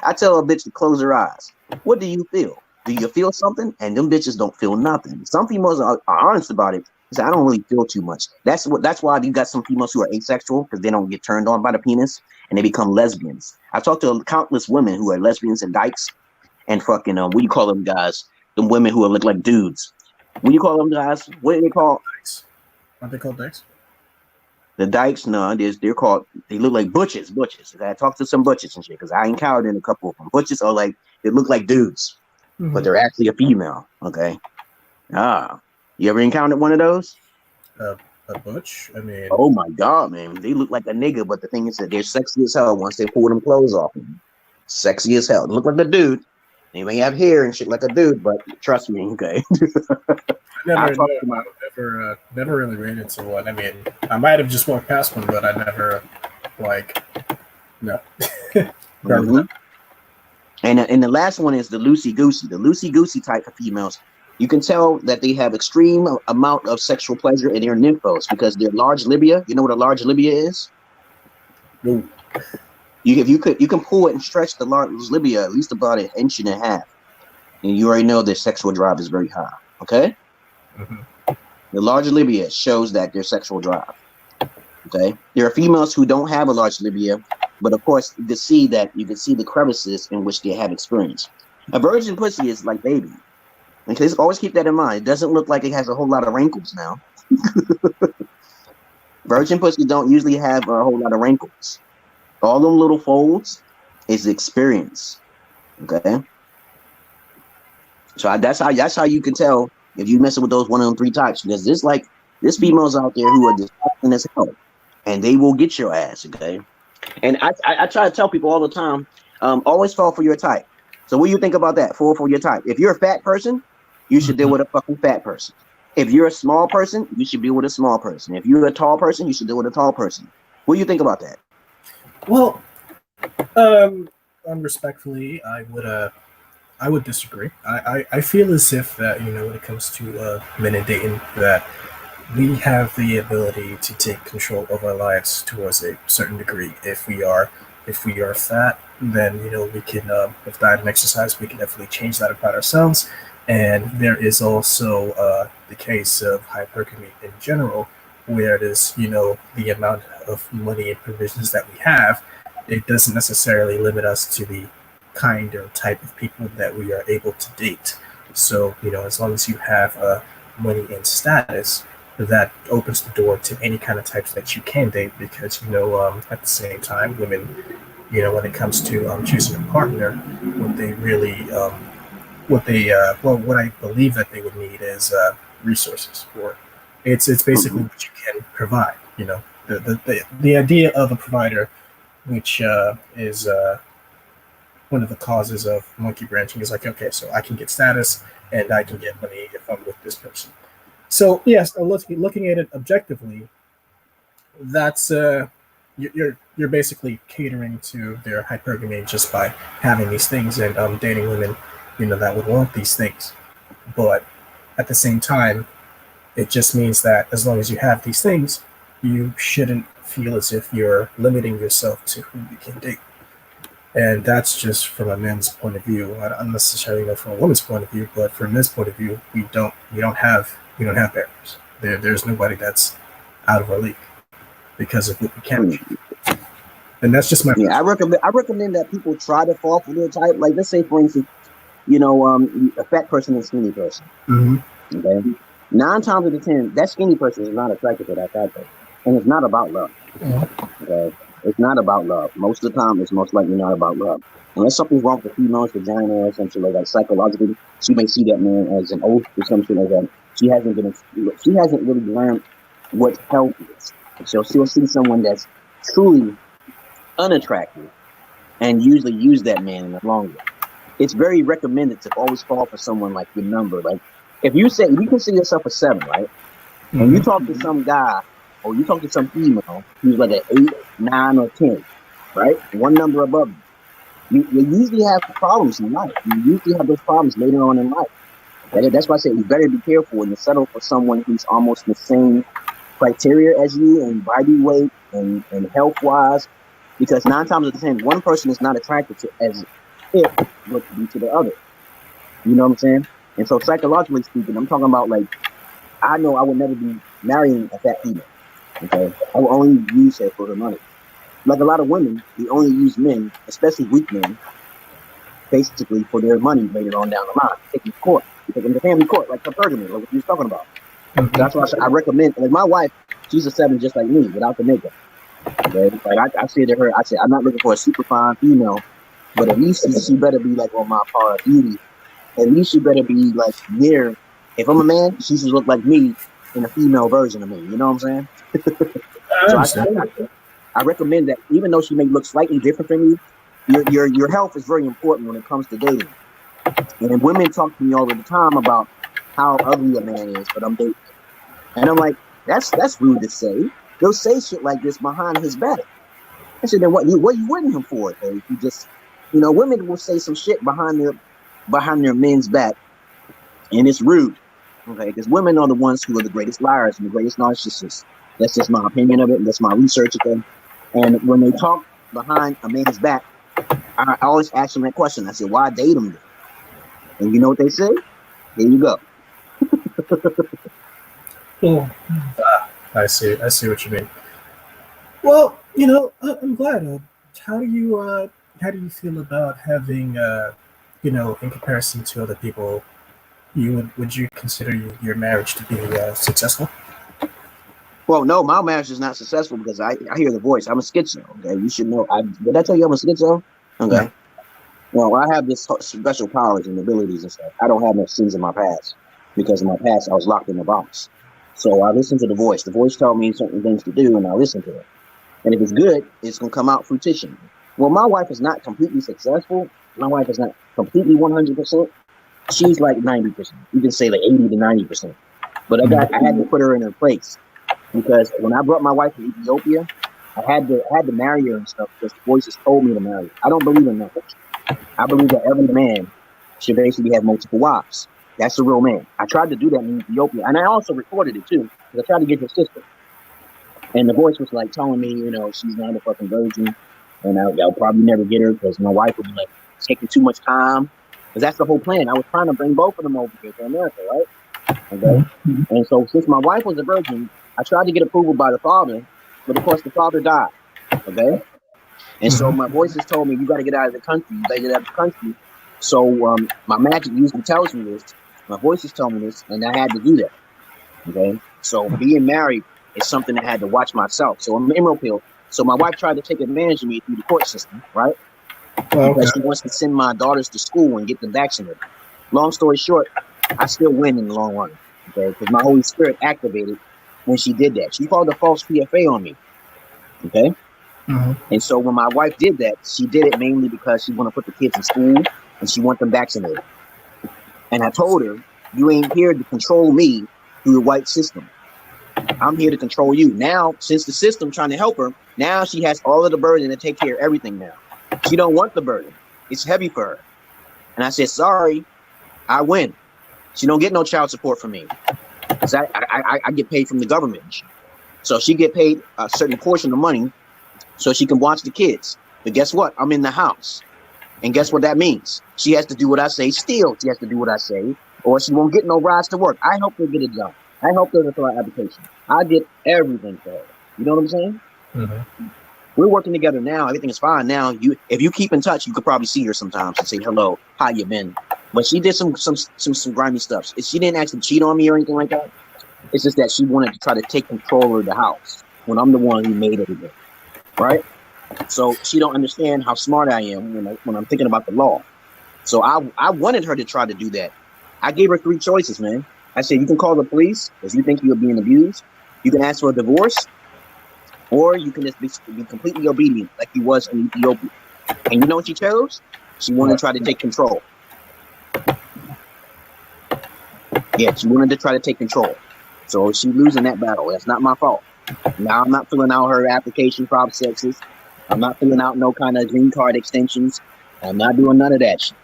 I tell a bitch to close her eyes. What do you feel? Do you feel something? And them bitches don't feel nothing. Some females are honest about it. They say, I don't really feel too much. That's why you got some females who are asexual because they don't get turned on by the penis and they become lesbians. I talked to countless women who are lesbians and dykes and fucking what do you call them guys? Them women who look like dudes. What do you call them guys? What do they call?
Dykes. Aren't they called dykes?
The dykes, no, they're called. They look like butches. I talked to some butches and shit because I encountered a couple of them. Butches are like they look like dudes, but they're actually a female. Okay, Ah, you ever encountered one of those?
A butch. I mean,
Oh my god, man, they look like a nigga, but the thing is that they're sexy as hell once they pull them clothes off. Sexy as hell. They look like a dude. They may have hair and shit like a dude, but trust me, okay. I talk to my
never really ran into one. I mean, I might have just walked past one, but I never like no.
Mhm. And the last one is the loosey goosey. The loosey goosey type of females. You can tell that they have extreme amount of sexual pleasure in their nymphos because their large labia. You know what a large labia is?
No.
You can pull it and stretch the large labia at least about 1.5 inches, and you already know their sexual drive is very high. Okay.
Mm-hmm.
The large labia shows that their sexual drive. Okay. There are females who don't have a large labia, but of course you can see the crevices in which they have experience. A virgin pussy is like baby. Okay, always keep that in mind. It doesn't look like it has a whole lot of wrinkles now. Virgin pussy don't usually have a whole lot of wrinkles. All them little folds is experience. Okay. So that's how you can tell if you messing with those one of them 3 types, because there's females out there who are disgusting as hell, and they will get your ass. Okay. And I try to tell people all the time, always fall for your type. So what do you think about that? Fall for your type. If you're a fat person, you should deal with a fucking fat person. If you're a small person, you should deal with a small person. If you're a tall person, you should deal with a tall person. What do you think about that?
Well, respectfully, I would disagree. I feel as if that, you know, when it comes to men and dating, that we have the ability to take control of our lives towards a certain degree. If we are fat, then, you know, we can with diet and exercise, we can definitely change that about ourselves. And there is also the case of hypergamy in general, where it is, you know, the amount of money and provisions that we have, it doesn't necessarily limit us to the kind or type of people that we are able to date. So, you know, as long as you have money and status, that opens the door to any kind of types that you can date, because, you know, at the same time, women, you know, when it comes to choosing a partner, what they really what I believe that they would need is resources for it. It's basically what you can provide. You know, the idea of a provider, which is one of the causes of monkey branching, is like, okay, so I can get status and I can get money if I'm with this person. So yes, looking at it objectively, that's you're basically catering to their hypergamy just by having these things and dating women, you know, that would want these things. But at the same time, it just means that as long as you have these things, you shouldn't feel as if you're limiting yourself to who you can date. And that's just from a man's point of view. I don't necessarily know from a woman's point of view, but from a man's point of view, we don't have barriers. There's nobody that's out of our league because of what we can achieve. And that's just my
I recommend that people try to fall for their type. Like, let's say, for instance, you know, a fat person and a skinny person.
Mm-hmm.
Okay, 9 times out of 10, that skinny person is not attracted to that fat person, and it's not about love. Mm-hmm. Okay, it's not about love. Most of the time, it's most likely not about love. Unless something's wrong with the female's vagina or something like that, psychologically, she may see that man as an oath or something like that. She hasn't really learned what health is. So she'll see someone that's truly unattractive and usually use that man in the long run. It's very recommended to always fall for someone like your number. Like, if you consider yourself a 7, right? Mm-hmm. And you talk to some guy or you talk to some female who's like an 8, 9, or 10, right? One number above you usually have problems in life. You usually have those problems later on in life. That's why I say you better be careful and you settle for someone who's almost the same criteria as you in body weight and health-wise, because 9 times out of 10, one person is not attracted to as if what to be to the other. You know what I'm saying? And so psychologically speaking, I'm talking about, like, I know I would never be marrying a fat female. Okay, I will only use her for her money. Like a lot of women, they only use men, especially weak men, basically for their money later on down the line. Take them to court. You take them to family court, like hypergamy, like what you was talking about. Mm-hmm. That's why I recommend, like, my wife, she's a 7 just like me, without the makeup. Okay? Like, I say to her, I say, I'm not looking for a super fine female, but at least she better be like on my par of beauty. At least she better be like near if I'm a man, she should look like me in a female version of me. You know what I'm saying?
I understand.
I recommend that even though she may look slightly different from you, your health is very important when it comes to dating. And women talk to me all the time about how ugly a man is, but I'm dating. And I'm like, that's rude to say. They'll say shit like this behind his back. I said, then what you winning him for? Okay? If you just, women will say some shit behind their men's back, and it's rude. Okay, because women are the ones who are the greatest liars and the greatest narcissists. That's just my opinion of it. And that's my research of them. And when they talk behind a man's back, I always ask them that question. I said, why date him then? And you know what they say? There you go.
Well, I see what you mean. Well, I'm glad. How do you feel about having, in comparison to other people, would you consider your marriage to be successful?
Well, no, my marriage is not successful because I hear the voice. I'm a schizo. Okay, you should know. Did I tell you I'm a schizo? Okay.
Yeah.
Well, I have this special powers and abilities and stuff. I don't have no sins in my past because in my past I was locked in a box. So I listen to the voice. The voice tells me certain things to do, and I listen to it. And if it's good, it's gonna come out fruition. Well, my wife is not completely successful. My wife is not completely 100%. She's like 90%. You can say like 80 to 90%. But I had to put her in her place because when I brought my wife to Ethiopia, I had to marry her and stuff because the voices told me to marry her. I don't believe in that. I believe that every man should basically have multiple wives. That's a real man. I tried to do that in Ethiopia, and I also recorded it too because I tried to get her sister. And the voice was like telling me, she's not a fucking virgin, and I'll probably never get her because my wife would be like taking too much time. Because that's the whole plan. I was trying to bring both of them over here to America, right? Okay. And so since my wife was a virgin, I tried to get approval by the father, but of course the father died. Okay. And so my voices told me, you got to get out of the country. You got to get out of the country. So my magic usually tells me this. My voices tell me this, and I had to do that. Okay. So being married is something I had to watch myself. So I'm emerald pill. So my wife tried to take advantage of me through the court system, right? Because she wants to send my daughters to school and get them vaccinated. Long story short, I still win in the long run. Okay. Because my Holy Spirit activated when she did that. She called a false PFA on me. Okay. And so when my wife did that, she did it mainly because she wanted to put the kids in school and she want them vaccinated. And I told her, you ain't here to control me through the white system. I'm here to control you. Now, since the system trying to help her, now she has all of the burden to take care of everything now. She don't want the burden. It's heavy for her. And I said, sorry, I win. She don't get no child support from me. Because I get paid from the government. So she get paid a certain portion of money so she can watch the kids. But guess what? I'm in the house. And guess what that means? She has to do what I say. Still, she has to do what I say, or she won't get no rides to work. I help her get a job. I help her to fill out application. I get everything for her. You know what I'm saying? We're working together now. Everything is fine now. If you keep in touch, you could probably see her sometimes and say, hello, how you been? But she did some grimy stuff. She didn't actually cheat on me or anything like that. It's just that she wanted to try to take control of the house when I'm the one who made everything. Right? So she don't understand how smart I am when I'm thinking about the law. So I wanted her to try to do that. I gave her 3 choices, man. I said, you can call the police because you think you're being abused. You can ask for a divorce, or you can just be completely obedient like you was in Ethiopia. And you know what she chose? She wanted to try to take control. Yeah, she wanted to try to take control. So she's losing that battle. That's not my fault. Now I'm not filling out her application processes. I'm not filling out no kind of green card extensions. I'm not doing none of that shit.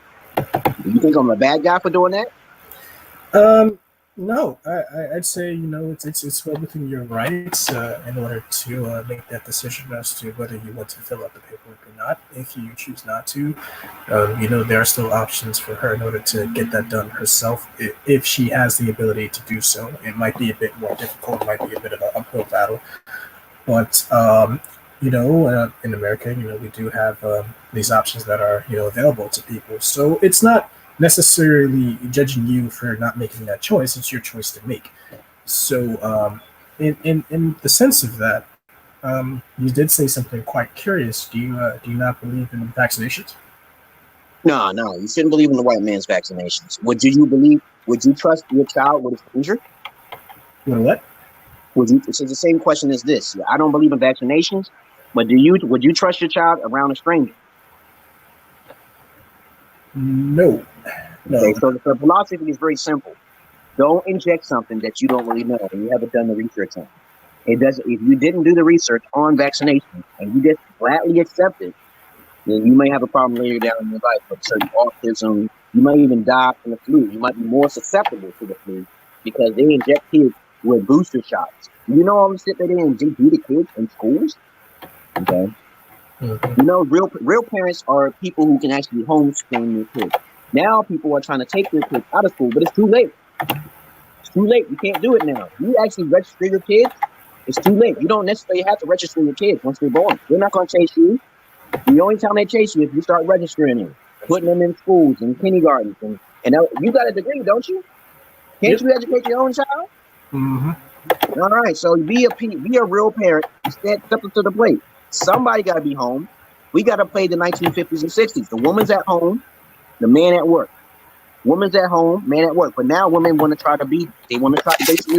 You think I'm a bad guy for doing that?
No, I'd say it's well within your rights in order to make that decision as to whether you want to fill out the paperwork or not. If you choose not to, there are still options for her in order to get that done herself. If she has the ability to do so, it might be a bit more difficult. It might be a bit of an uphill battle, but in America, we do have these options that are available to people. So it's not necessarily judging you for not making that choice. It's your choice to make. So in the sense of that, you did say something quite curious. Do you not believe in vaccinations?
No, you shouldn't believe in the white man's vaccinations. What do you believe? Would you trust your child with a stranger?
What?
Would you? It's the same question as this. I don't believe in vaccinations, but would you trust your child around a stranger?
No.
Okay, so the philosophy is very simple. Don't inject something that you don't really know and you haven't done the research on. It does. If you didn't do the research on vaccination and you just gladly accept it, then you may have a problem later down in your life with certain autism. You might even die from the flu. You might be more susceptible to the flu because they inject kids with booster shots. You know all the shit that they do to kids in schools? Okay. You know, real parents are people who can actually homeschool their kids. Now people are trying to take their kids out of school, but it's too late. It's too late. You can't do it now. You actually register your kids. It's too late. You don't necessarily have to register your kids once they're born. They're not going to chase you. The only time they chase you is if you start registering them, putting them in schools and kindergartens. And you got a degree, don't you? Can't you educate your own child?
Mm-hmm.
All right. So be a real parent. Step up to the plate. Somebody got to be home. We got to play the 1950s and 60s. The woman's at home, the man at work. Woman's at home, man at work. But now women want to try to basically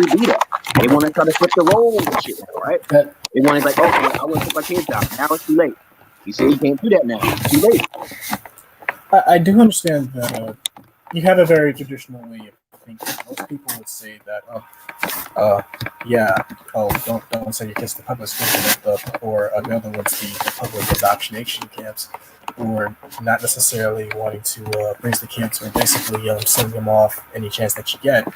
be that. They want to try to flip the roles and shit, right? They want to like, okay, I want to put my kids out. Now it's too late. You say you can't do that now. It's too late.
I do understand that you have a very traditional way of thinking. Most people would say that, don't send your kids to public school, or another would be the public indoctrination camps, or not necessarily wanting to raise the kids or basically send them off any chance that you get.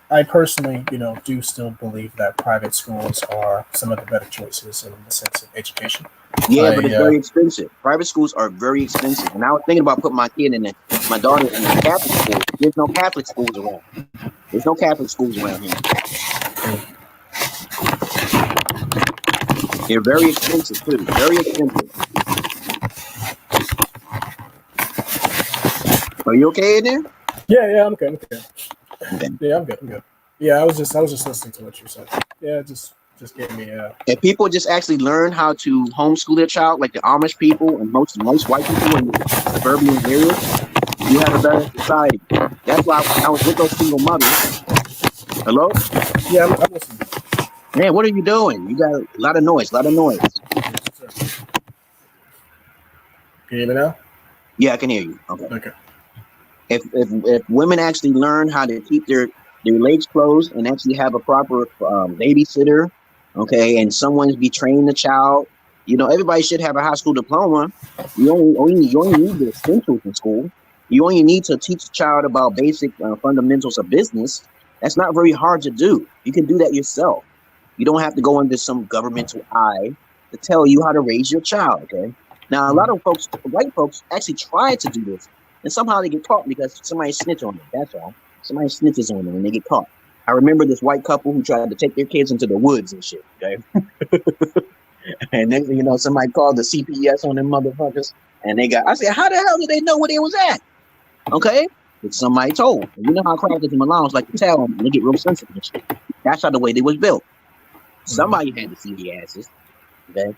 I personally, do still believe that private schools are some of the better choices in the sense of education.
Yeah, but it's very expensive. Private schools are very expensive. And I was thinking about putting my daughter in a Catholic school. There's no Catholic schools around. There's no Catholic schools around here. They're very expensive too. Very expensive. Are you okay in there?
Yeah, I'm good.
Okay.
Yeah, I'm good. Yeah, I was just listening to what you said. Yeah, just gave me
If people just actually learn how to homeschool their child, like the Amish people and most white people in suburban areas, you have a better society. That's why when I was with those single mothers. Hello?
Yeah, I'm listening.
Man, what are you doing? You got a lot of noise.
Can you hear me now?
Yeah, I can hear you.
Okay.
If women actually learn how to keep their legs closed and actually have a proper babysitter, okay, and someone's be training the child, everybody should have a high school diploma. You only need the essentials in school. You only need to teach the child about basic fundamentals of business. That's not very hard to do. You can do that yourself. You don't have to go under some governmental eye to tell you how to raise your child, okay? Now, a lot of white folks actually try to do this, and somehow they get caught because somebody snitch on them. That's all. Somebody snitches on them and they get caught. I remember this white couple who tried to take their kids into the woods and shit, okay? And then, somebody called the CPS on them motherfuckers, and I said, how the hell did they know where they was at? Okay? It's somebody told. And you know how crackers and Malons like to tell them, and they get real sensitive and shit. That's how the way they was built. Somebody had to see the asses, okay?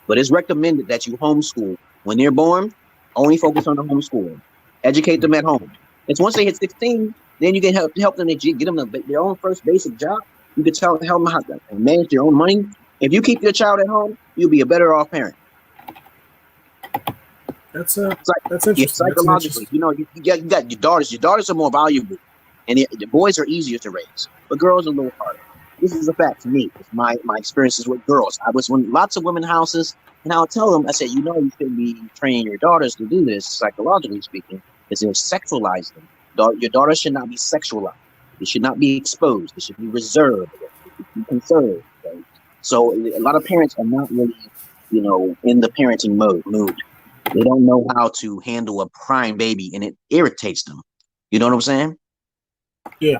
But it's recommended that you homeschool. When they're born, only focus on the homeschooling. Educate them at home. It's once they hit 16, then you can help them get them their own first basic job. You can help them how to manage their own money. If you keep your child at home, you'll be a better off parent.
That's interesting.
Yeah, psychologically, you got your daughters. Your daughters are more valuable, and the boys are easier to raise, but girls are a little harder. This is a fact for me. It's my experiences with girls. I was in lots of women houses, and I'll tell them, I said, you shouldn't be training your daughters to do this, psychologically speaking, because they'll sexualize them. Your daughters should not be sexualized. They should not be exposed. They should be reserved. They should be conserved. Okay? So a lot of parents are not really, in the parenting mood. They don't know how to handle a crying baby, and it irritates them. You know what I'm saying?
Yeah,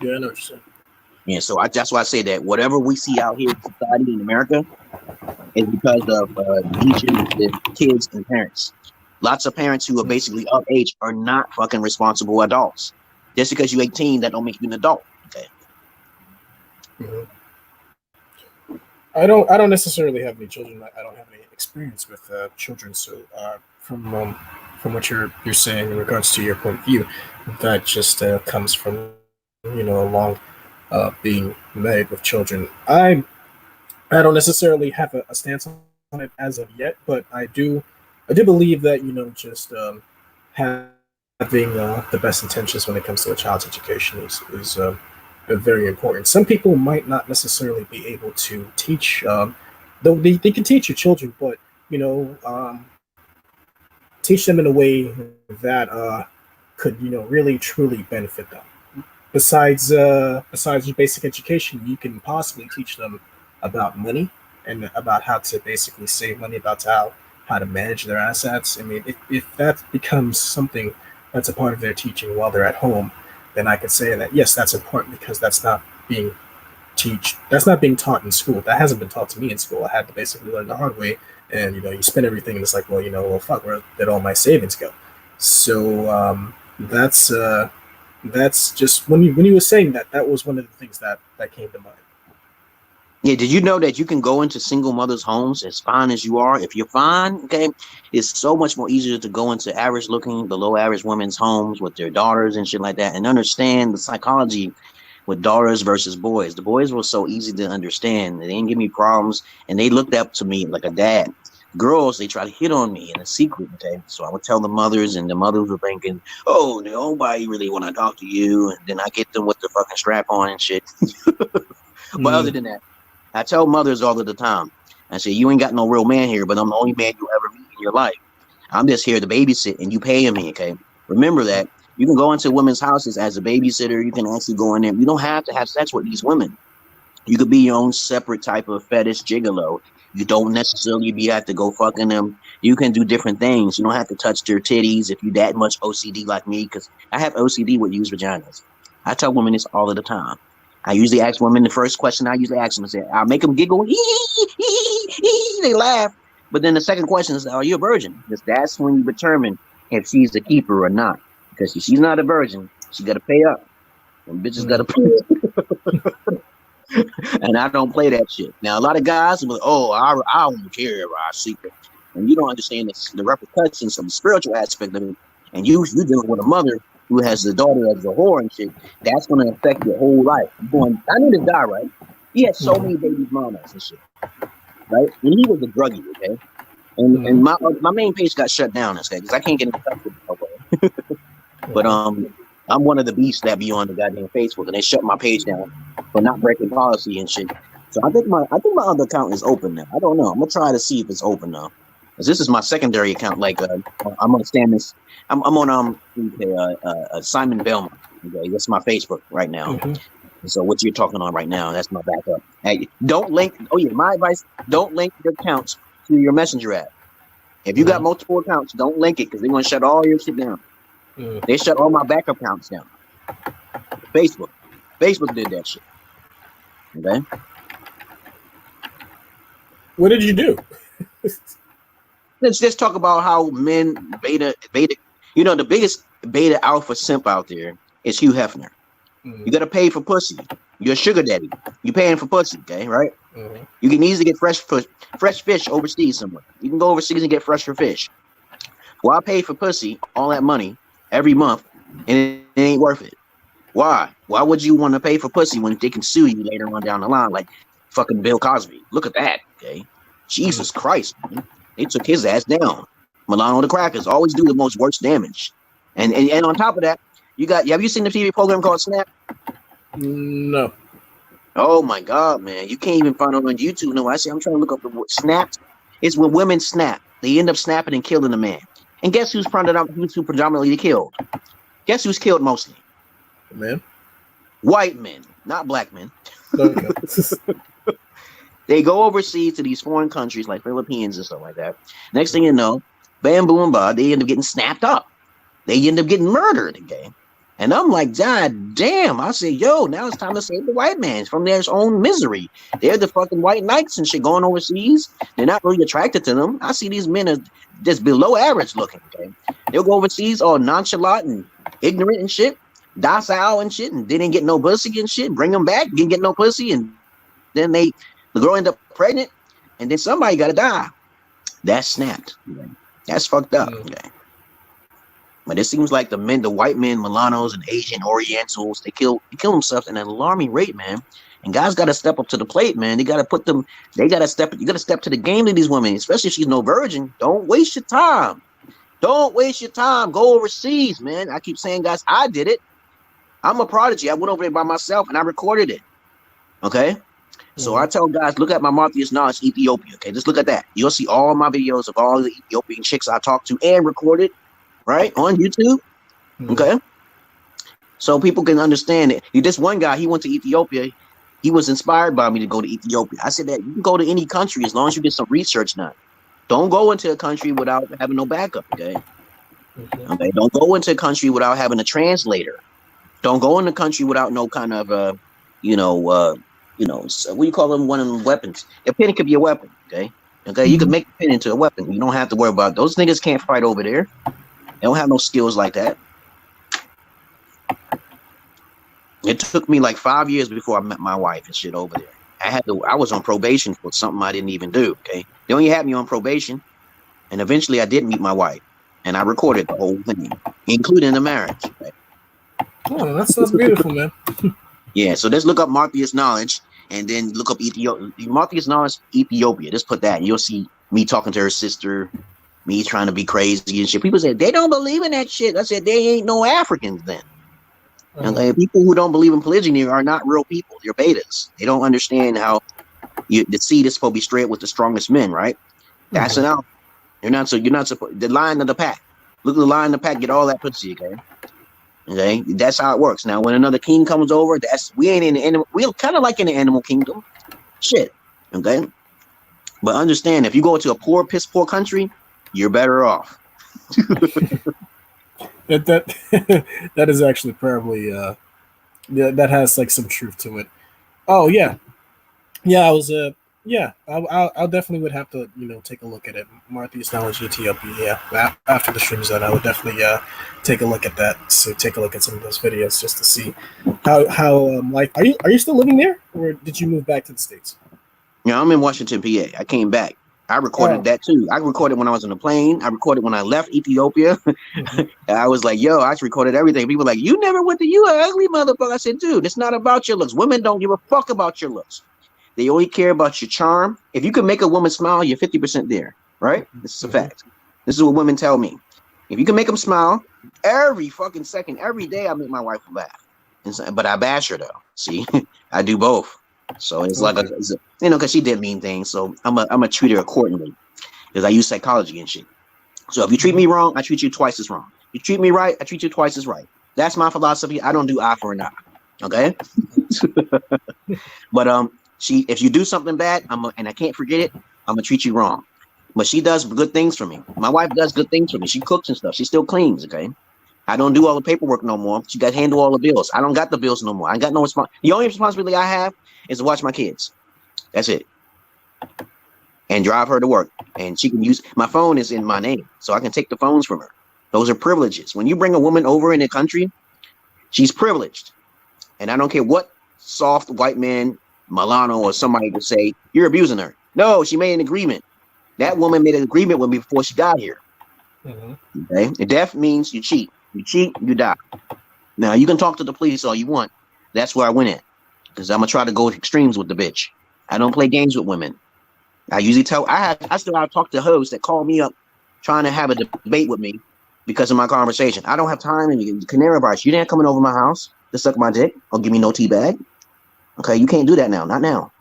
I know what you're saying.
Yeah, so that's why I say that whatever we see out here in society in America is because of the kids and parents. Lots of parents who are basically of age are not fucking responsible adults. Just because you're 18, that don't make you an adult. Okay.
Mm-hmm. I don't necessarily have any children. I don't have any experience with children. So from what you're saying in regards to your point of view, that just comes from a long being married with children. I don't necessarily have a stance on it as of yet, but I do believe that just having the best intentions when it comes to a child's education is very important. Some people might not necessarily be able to teach, though they can teach your children, but teach them in a way that could really truly benefit them. Besides your basic education, you can possibly teach them about money and about how to basically save money, about how to manage their assets. I mean, if that becomes something that's a part of their teaching while they're at home, then I could say that yes, that's important because that's not being taught in school. That hasn't been taught to me in school. I had to basically learn the hard way, and you spend everything, and it's like, well, fuck, where did all my savings go? So that's just when you were saying that was one of the things that came to mind.
Yeah, did you know that you can go into single mothers' homes as fine as you are? If you're fine, okay, it's so much more easier to go into below average women's homes with their daughters and shit like that and understand the psychology with daughters versus boys. The boys were so easy to understand. They didn't give me problems, and they looked up to me like a dad. Girls, they try to hit on me in a secret, okay? So I would tell the mothers, and the mothers were thinking, oh, nobody really want to talk to you. And then I get them with the fucking strap on and shit. But other than that, I tell mothers all of the time, I say, you ain't got no real man here, but I'm the only man you'll ever meet in your life. I'm just here to babysit, and you paying me, okay? Remember that. You can go into women's houses as a babysitter. You can actually go in there. You don't have to have sex with these women. You could be your own separate type of fetish gigolo. You don't necessarily have to go fucking them. You can do different things. You don't have to touch their titties if you that much OCD like me, because I have OCD with used vaginas. I tell women this all of the time. I usually ask women the first question I usually ask them is, I'll make them giggle. They laugh. But then the second question is, are you a virgin? Because that's when you determine if she's a keeper or not. Because if she's not a virgin, she got to pay up. And bitches got to pay. And I don't play that shit. Now, a lot of guys will be like, oh, I don't care about our secret. And you don't understand the repercussions of the spiritual aspect of it. And you're dealing with a mother who has the daughter as a whore and shit. That's going to affect your whole life. I knew this guy, right? He had so many baby mamas and shit, right? And he was a druggie, okay? And my main page got shut down instead because I can't get in touch with him. But I'm one of the beasts that be on the goddamn Facebook, and they shut my page down for not breaking policy and shit. So I think my other account is open now. I don't know. I'm gonna try to see if it's open now. Cause this is my secondary account. Like I'm on Stannis. I'm on Simon Belmont. Okay, that's my Facebook right now. Mm-hmm. So what you're talking on right now, that's my backup. Hey, don't link. Oh yeah, my advice: don't link your accounts to your Messenger app. If you got multiple accounts, don't link it because they're gonna shut all your shit down. They shut all my backup accounts down. Facebook did that shit. Okay.
What did you do?
Let's just talk about how men beta. The biggest beta alpha simp out there is Hugh Hefner. You gotta pay for pussy. You're a sugar daddy. You paying for pussy, okay, right? You can easily get fresh fish overseas somewhere. You can go overseas and get fresher fish. Well, I pay for pussy, all that money every month, and it ain't worth it. Why? Why would you want to pay for pussy when they can sue you later on down the line, like fucking Bill Cosby? Look at that, okay? Jesus Christ, man. They took his ass down. Milano the Crackers always do the most worst damage. And on top of that, have you seen the TV program called Snap?
No.
Oh my God, man. You can't even find it on YouTube. No, I'm trying to look up the word snap. It's when women snap. They end up snapping and killing a man. And guess who's predominantly killed? Guess who's killed mostly?
Man.
White men, not black men.
Okay.
They go overseas to these foreign countries like Philippines and stuff like that. Next thing you know, bam, boom, bah, they end up getting snapped up. They end up getting murdered again. And I'm like, God damn. I say, yo, now it's time to save the white man from their own misery. They're the fucking white knights and shit going overseas. They're not really attracted to them. I see these men as just below average looking, okay? They'll go overseas all nonchalant and ignorant and shit, docile and shit, and they didn't get no pussy and shit. Bring them back, didn't get no pussy, and then the girl ended up pregnant, and then somebody got to die. That's snapped. That's fucked up. Okay. But it seems like the white men, Milanos and Asian Orientals, they kill themselves at an alarming rate, man. And guys got to step up to the plate, man. You got to step to the game to these women, especially if she's no virgin. Don't waste your time. Don't waste your time. Go overseas, man. I keep saying, guys, I did it. I'm a prodigy. I went over there by myself and I recorded it. Okay. So I tell guys, look at my Marthius Knowledge Ethiopia. Okay. Just look at that. You'll see all my videos of all the Ethiopian chicks I talked to and recorded, right, on YouTube. Okay. So people can understand it. This one guy, he went to Ethiopia. He was inspired by me to go to Ethiopia. I said that you can go to any country as long as you get some research done. Don't go into a country without having no backup, okay? Okay. Don't go into a country without having a translator. Don't go in the country without no kind of, what do you call them? One of them weapons. A pen could be a weapon, okay? Okay, you can make a pen into a weapon. You don't have to worry about those niggas can't fight over there. They don't have no skills like that. It took me like 5 years before I met my wife and shit over there. I was on probation for something I didn't even do, okay? They only had me on probation, and eventually I did meet my wife, and I recorded the whole thing, including the marriage. Okay?
Oh, that sounds beautiful, man.
Yeah, so let's look up Marthius Knowledge, and then look up Marthius Knowledge Ethiopia. Just put that, and you'll see me talking to her sister, me trying to be crazy and shit. People said, they don't believe in that shit. I said, they ain't no Africans then. And people who don't believe in polygyny are not real people. They're betas. They don't understand how the seed is supposed to be straight with the strongest men, right? That's an alpha. You're not supposed. The lion of the pack. Look at the lion of the pack. Get all that pussy, okay? Okay, that's how it works. Now, when another king comes over, we ain't in the animal. We're kind of like in the animal kingdom, shit. Okay, but understand, if you go to a piss poor country, you're better off.
That is actually probably that has like some truth to it. Oh yeah, I was I'll definitely would have to take a look at it. Marthius Knowledge Ethiopia. Yeah, after the stream's done, I would definitely take a look at that. So take a look at some of those videos just to see how like are you still living there, or did you move back to the States?
Yeah, I'm in Washington, PA. I came back. I recorded that too. I recorded when I was on the plane. I recorded when I left Ethiopia. I was like, yo, I recorded everything. People were like, you never went to you an ugly motherfucker. I said, dude, it's not about your looks. Women don't give a fuck about your looks. They only care about your charm. If you can make a woman smile, you're 50% there, right? This is a fact. This is what women tell me. If you can make them smile, every fucking second, every day, I make my wife laugh. But I bash her though. See, I do both. So it's like because she did mean things. So I'm a treat her accordingly, because I use psychology and shit. So if you treat me wrong, I treat you twice as wrong. You treat me right, I treat you twice as right. That's my philosophy. I don't do eye for an eye. Okay. But if you do something bad, and I can't forget it, I'm gonna treat you wrong. But she does good things for me. My wife does good things for me. She cooks and stuff. She still cleans. Okay. I don't do all the paperwork no more. She got to handle all the bills. I don't got the bills no more. I ain't got no The only responsibility I have is to watch my kids. That's it. And drive her to work. And she can use my phone is in my name, so I can take the phones from her. Those are privileges. When you bring a woman over in the country, she's privileged. And I don't care what soft white man, Milano, or somebody would say, you're abusing her. No, she made an agreement. That woman made an agreement with me before she got here. Okay. And death means you cheat. You cheat, you die. Now you can talk to the police all you want. That's where I went in. Because I'm gonna try to go extremes with the bitch. I don't play games with women. I usually I still have to talk to hosts that call me up trying to have a debate with me because of my conversation. I don't have time. And Canary Bars, you didn't coming over my house to suck my dick or give me no tea bag. Okay, you can't do that now. Not now.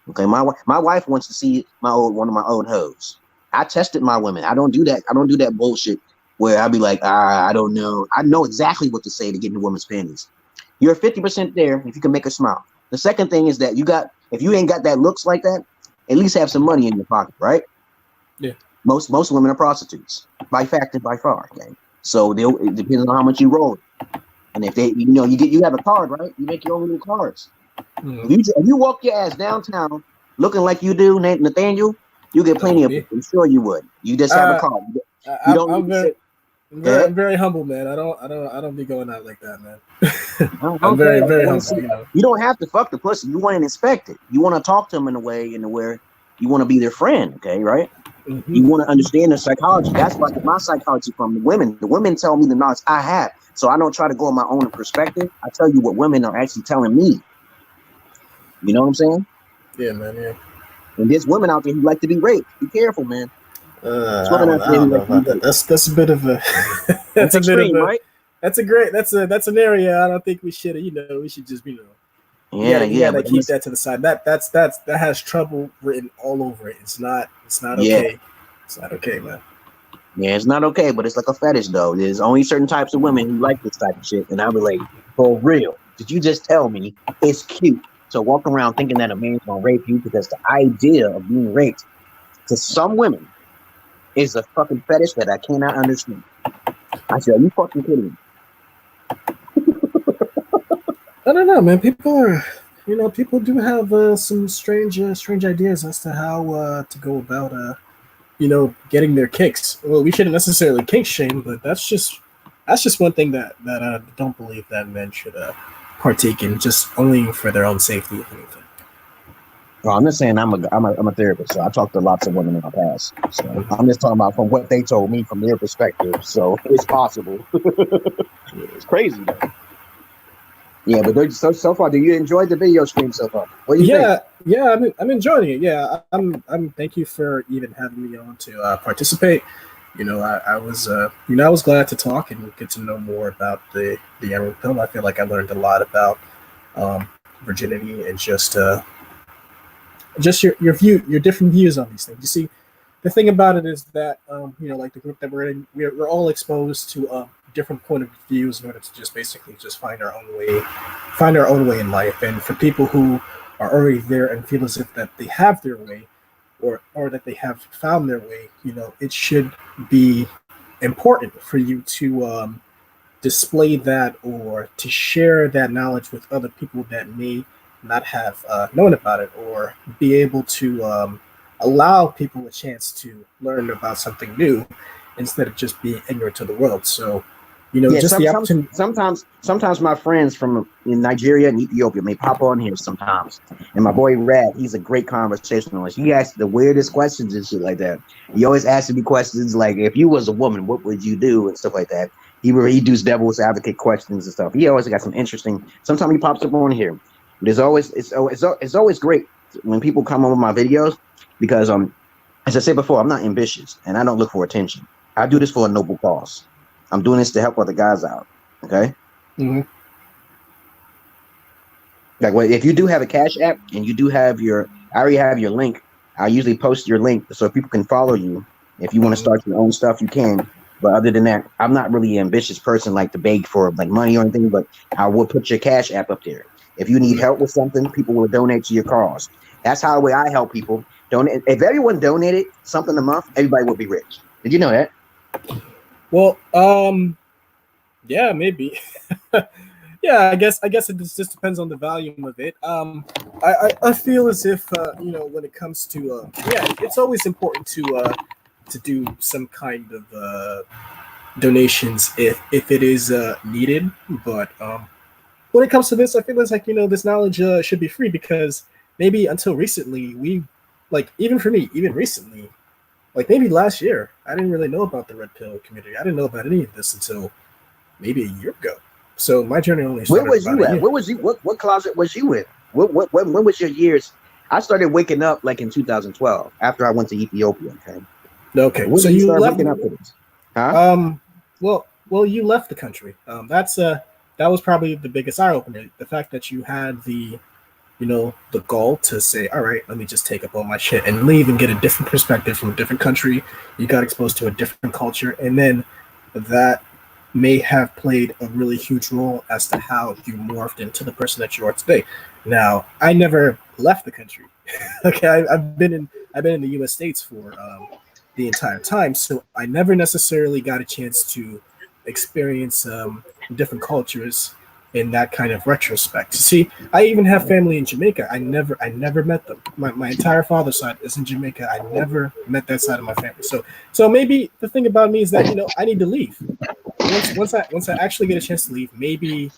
Okay, my wife wants to see one of my old hoes. I tested my women. I don't do that. I don't do that bullshit where I'll be like, I don't know. I know exactly what to say to get in the woman's panties. You're 50% there if you can make her smile. The second thing is that if you ain't got that looks like that, at least have some money in your pocket, right?
Yeah.
Most women are prostitutes by fact and by far. Okay. So it depends on how much you roll. And if you have a card, right? You make your own little cards. If you walk your ass downtown looking like you do, Nathaniel, you get plenty of. I'm sure you would. You just have a card.
I'm very humble, man. I don't be going out like that, man. I'm very humble.
You don't have to fuck the pussy. You want to inspect it. You want to talk to them in a way where You want to be their friend, okay, right?
Mm-hmm.
You want to understand their psychology. That's where I get my psychology from. The women. The women tell me the knowledge I have. So I don't try to go on my own perspective. I tell you what women are actually telling me. You know what I'm saying?
Yeah, man. Yeah.
And there's women out there who like to be raped. Be careful, man.
I don't know about that. That's a bit of a that's a
extreme,
bit of a
right?
that's an area I don't think we should we should just you gotta keep that to the side. That has trouble written all over it. It's not okay. It's not okay, man.
Yeah, it's not okay, but it's like a fetish though. There's only certain types of women who like this type of shit, and I be like, for real, did you just tell me it's cute to walk around thinking that a man's gonna rape you? Because the idea of being raped to some women is a fucking fetish that I cannot understand. I said, are you fucking kidding me?
I don't know, man. People do have some strange ideas as to how to go about getting their kicks. Well, we shouldn't necessarily kink shame, but that's just one thing that I don't believe that men should partake in, just only for their own safety, if anything.
Well, I'm just saying I'm a therapist, so I talked to lots of women in my past. So I'm just talking about from what they told me from their perspective. So it's possible. It's crazy though. Yeah, but so far, do you enjoy the video stream so far? What do you think?
Yeah, I'm enjoying it. Yeah, I'm. Thank you for even having me on to participate. I was glad to talk and get to know more about the Emerald Pill. I feel like I learned a lot about virginity and just your view, your different views on these things. You see, the thing about it is that like the group that we're in, we're all exposed to different point of views in order to just basically just find our own way in life. And for people who are already there and feel as if that they have their way, or that they have found their way, it should be important for you to display that or to share that knowledge with other people that may not have known about it, or be able to allow people a chance to learn about something new instead of just being ignorant to the world. So, just the opportunity.
Sometimes my friends from in Nigeria and Ethiopia may pop on here sometimes. And my boy Rad, he's a great conversationalist. He asks the weirdest questions and shit like that. He always asks me questions like, if you was a woman, what would you do? And stuff like that. He does devil's advocate questions and stuff. He always got some interesting. Sometimes he pops up on here. But it's always great when people come on with my videos because as I said before, I'm not ambitious and I don't look for attention. I do this for a noble cause. I'm doing this to help other guys out. Okay.
Mm-hmm.
Like, well, if you do have a Cash App and you do have I already have your link. I usually post your link so people can follow you. If you want to start your own stuff, you can. But other than that, I'm not really an ambitious person like to beg for like money or anything. But I will put your Cash App up there. If you need help with something, people will donate to your cause. That's how the way I help people. Donate. If everyone donated something a month, everybody would be rich. Did you know that?
Well, yeah, maybe. Yeah, I guess it just depends on the volume of it. I feel as if when it comes to it's always important to do some kind of donations if it is needed. But when it comes to this, I feel it's like this knowledge should be free, because maybe until recently even recently. Like maybe last year, I didn't really know about the Red Pill community. I didn't know about any of this until maybe a year ago. So my journey only started.
Where was you at? Where was you? What closet was you in? When was your years? I started waking up like in 2012 after I went to Ethiopia.
Okay.
When
So
did
you
start
left.
waking up for this? Huh?
Well, you left the country. That was probably the biggest eye opener. The fact that you had the gall to say, all right, let me just take up all my shit and leave and get a different perspective from a different country. You got exposed to a different culture. And then that may have played a really huge role as to how you morphed into the person that you are today. Now, I never left the country. Okay, I've been in the U.S. States for the entire time, so I never necessarily got a chance to experience different cultures in that kind of retrospect. See, I even have family in Jamaica. I never met them. My entire father's side is in Jamaica. I never met that side of my family. So maybe the thing about me is that I need to leave. Once I actually get a chance to leave, maybe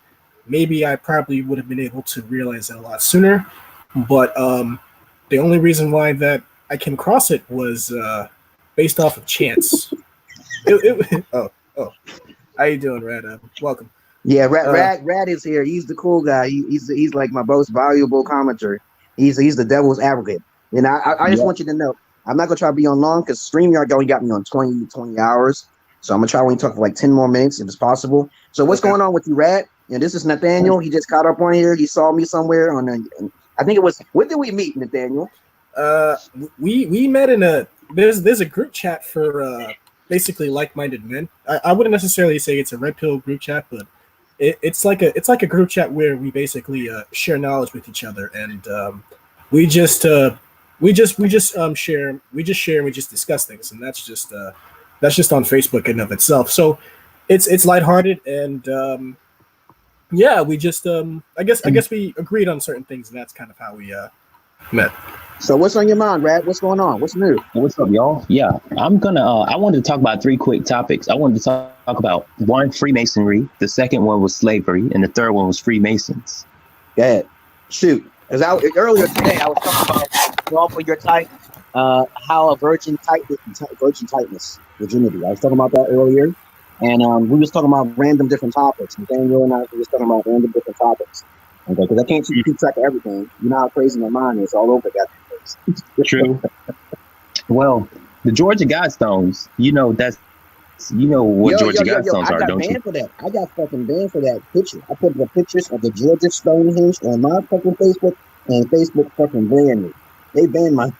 I probably would have been able to realize it a lot sooner. But the only reason why that I came across it was based off of chance. Oh, how you doing, Rad? Welcome.
Yeah, Rad is here. He's the cool guy. He's like my most valuable commenter. He's the devil's advocate. And I just want you to know, I'm not gonna try to be on long because StreamYard only got me on 20 hours. So I'm gonna try to only talk for like 10 more minutes if it's possible. So what's going on with you, Rad? And this is Nathaniel. He just caught up on here. He saw me somewhere on I think it was, when did we meet, Nathaniel?
We met in there's a group chat for basically like-minded men. I wouldn't necessarily say it's a red pill group chat, but it's like a group chat where we basically share knowledge with each other, and we just share and we just discuss things, and that's just on Facebook in and of itself. So it's lighthearted, and yeah, we just I guess we agreed on certain things, and that's kind of how we met.
So what's on your mind, Rad? What's going on? What's new?
What's up, y'all? Yeah, I'm gonna. I wanted to talk about 3 quick topics. I wanted to talk about one, Freemasonry. The second one was slavery, and the third one was Freemasons.
Go ahead, shoot. Because earlier today I was talking about well for your type, how a virgin tightness, virginity. I was talking about that earlier, and we was talking about random different topics. Nathaniel and I was talking about random different topics. Okay, because I can't keep track of everything. You know how crazy my mind is all over that.
True. Well, the Georgia Guidestones, what Georgia Guidestones are, don't you?
I got fucking banned for that picture. I put the pictures of the Georgia Stonehenge on my fucking Facebook, and Facebook fucking banned me. They banned my.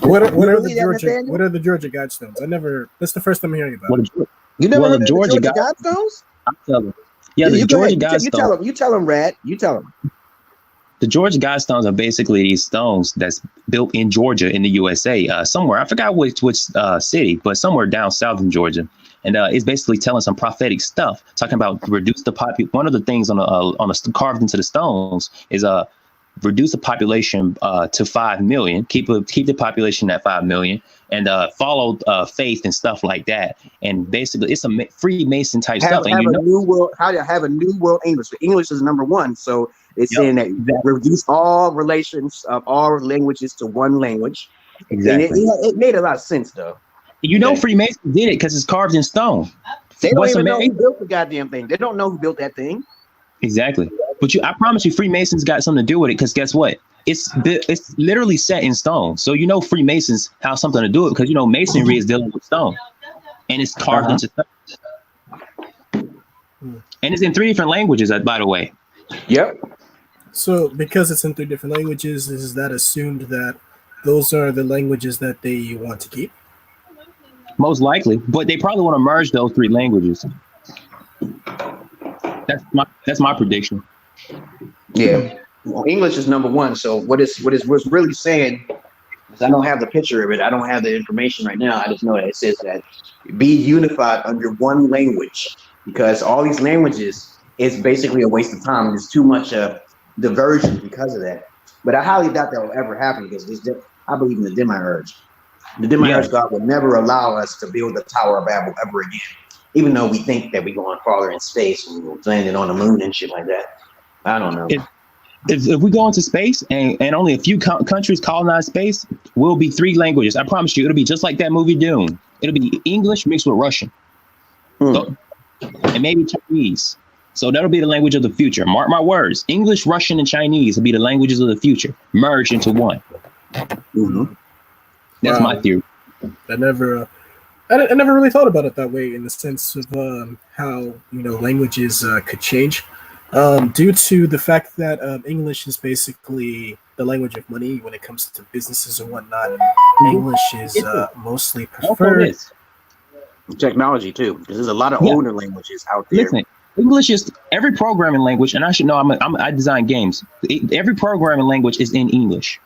What are the Georgia Guidestones? That's the first time I'm hearing about.
You never heard of the Georgia Guidestones?
I'm telling you. Yeah, the Georgia Guidestones.
You tell them, Rad. You tell them.
The Georgia Guidestones are basically these stones that's built in Georgia in the USA, somewhere. I forgot which city, but somewhere down south in Georgia. And it's basically telling some prophetic stuff, talking about reduce the population. One of the things on a carved into the stones is reduce the population to 5 million, keep the population at 5 million, and follow faith and stuff like that. And basically, it's a Freemason type stuff.
How to have a new world English. English is number one, so it's saying that reduce all relations of all languages to one language.
Exactly.
And it made a lot of sense, though.
Freemasons did it because it's carved in stone.
They don't even know who built the goddamn thing. They don't know who built that thing.
Exactly. But I promise you, Freemasons got something to do with it, because guess what? It's literally set in stone. So Freemasons have something to do with it, because Masonry is dealing with stone, and it's carved into stone. And it's in 3 different languages, by the way.
Yep.
So because it's in 3 different languages, is that assumed that those are the languages that they want to keep?
Most likely, but they probably want to merge those 3 languages. That's my prediction.
Yeah. Well, English is number one. So what's really saying is, I don't have the picture of it. I don't have the information right now. I just know that it says that be unified under one language, because all these languages is basically a waste of time. There's too much diversion because of that. But I highly doubt that will ever happen, because I believe in the Demiurge. The Demiurge God will never allow us to build the Tower of Babel ever again, even though we think that we're going farther in space and we're landing on the moon and shit like that. I don't know.
If we go into space and only a few countries colonize space, we'll be 3 languages. I promise you, it'll be just like that movie Dune. It'll be English mixed with Russian. So, and maybe Chinese. So that'll be the language of the future. Mark my words. English, Russian, and Chinese will be the languages of the future, merged into one. That's my theory.
I never really thought about it that way, in the sense of how languages could change. Due to the fact that English is basically the language of money when it comes to businesses and whatnot. English is mostly preferred.
Technology too, because there's a lot of older languages out there.
Listen, English is every programming language, and I should know. I design games. Every programming language is in English.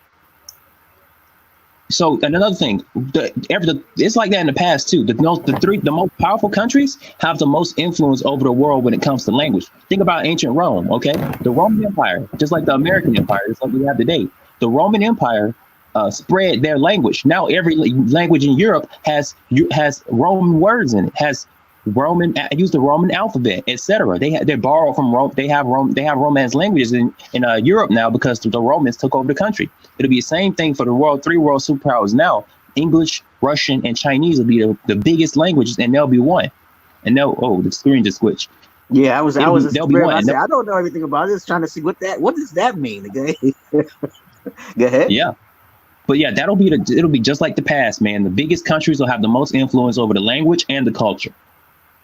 So another thing, it's like that in the past too. The most powerful countries have the most influence over the world when it comes to language. Think about ancient Rome, okay? The Roman Empire, just like the American Empire, just like we have today. The Roman Empire spread their language. Now every language in Europe has Roman words in it, has
use the Roman alphabet, etc. They borrow from Rome. They have Romance languages in Europe now because the Romans took over the country. It'll be the same thing for the three world superpowers now. English, Russian, and Chinese will be the biggest languages, and they'll be one. And the screen just switched.
Yeah, I was
they'll be one.
I said, I don't know everything about it. Just trying to see what does that mean? Okay. Go ahead.
Yeah. But yeah, it'll be just like the past, man. The biggest countries will have the most influence over the language and the culture.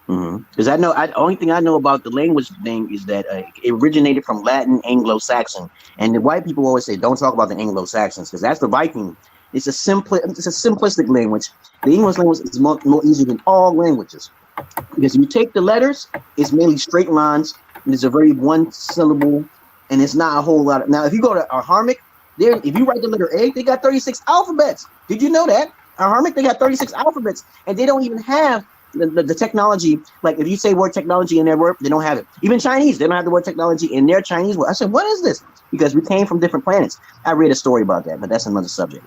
Because the only thing I know about the language thing is that it originated from Latin, Anglo-Saxon, and the white people always say don't talk about the Anglo-Saxons because that's the Viking. It's a simplistic language. The English language is more easier than all languages because you take the letters, it's mainly straight lines, and it's a very one syllable, and it's not a whole lot. Now, if you go to Aramaic, if you write the letter A, they got 36 alphabets. Did you know that? Aramaic, they got 36 alphabets, and they don't even have the technology. Like if you say word technology in their word, they don't have it. Even Chinese, they don't have the word technology in their Chinese word. I said, what is this? Because we came from different planets. I read a story about that, but that's another subject.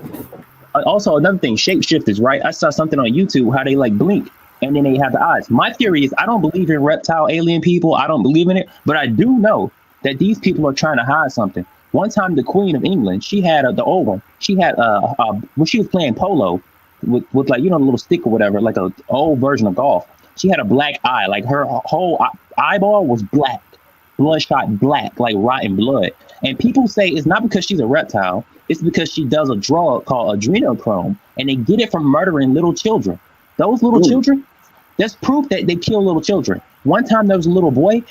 Also, another thing, shapeshifters, right? I saw something on YouTube how they like blink and then they have the eyes. My theory is I don't believe in reptile alien people. I don't believe in it, but I do know that these people are trying to hide something. One time, the Queen of England, she had the old one. She had when she was playing polo with like the little stick or whatever, like a old version of golf. She had a black eye, like her whole eyeball was black, bloodshot black, like rotten blood. And people say it's not because she's a reptile. It's because she does a drug called adrenochrome, and they get it from murdering little children. Those little children, that's proof that they kill little children. One time there was a little boy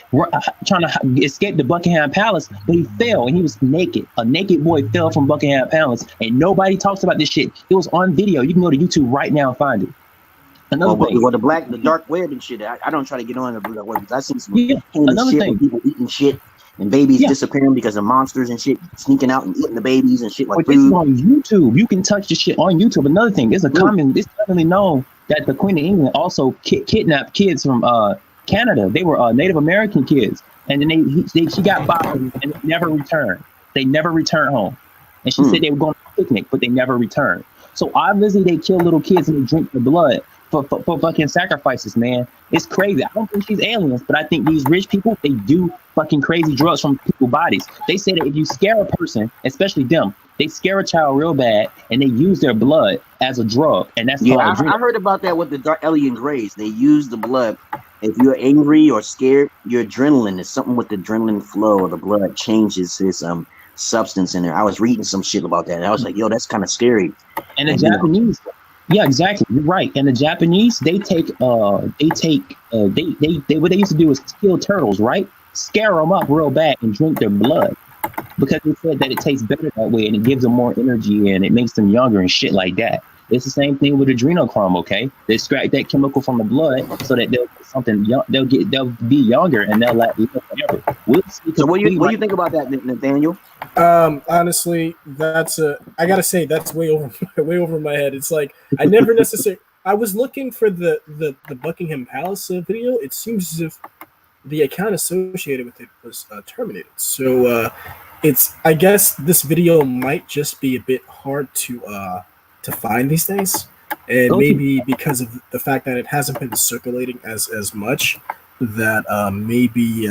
trying to escape the Buckingham Palace, but he fell and he was naked. A naked boy fell from Buckingham Palace, and nobody talks about this shit. It was on video. You can go to YouTube right now and find it. Another thing.
Well, the dark web and shit. I don't try to get on the dark web because I see some
another
shit
thing.
People eating shit and babies disappearing because of monsters and shit sneaking out and eating the babies and shit like
this is on YouTube. You can touch the shit on YouTube. Another thing, it's commonly known that the Queen of England also kidnapped kids from Canada. They were Native American kids, and then she got followed and they never returned. They never returned home, and she said they were going on a picnic, but they never returned. So obviously they kill little kids and they drink the blood for fucking sacrifices, man. It's crazy. I don't think she's aliens, but I think these rich people, they do fucking crazy drugs from people's bodies. They say that if you scare a person, especially them, they scare a child real bad and they use their blood as a drug, and that's called adrenaline. I
heard about that with the dark alien grays. They use the blood. If you're angry or scared, your adrenaline is something with the adrenaline flow of the blood changes its substance in there. I was reading some shit about that, and I was like, yo, that's kind of scary.
And the Japanese, yeah, exactly, you're right. And the Japanese, what they used to do is kill turtles, right? Scare them up real bad and drink their blood, because they said that it tastes better that way and it gives them more energy and it makes them younger and shit like that. It's the same thing with adrenochrome, okay? They extract that chemical from the blood so that they'll be younger and they'll live forever.
So what do you think about that, Nathaniel?
Honestly, I gotta say that's way over my head. It's like I never necessarily. I was looking for the Buckingham Palace video. It seems as if the account associated with it was terminated. So I guess this video might just be a bit hard to find these days, and maybe because of the fact that it hasn't been circulating as much, that maybe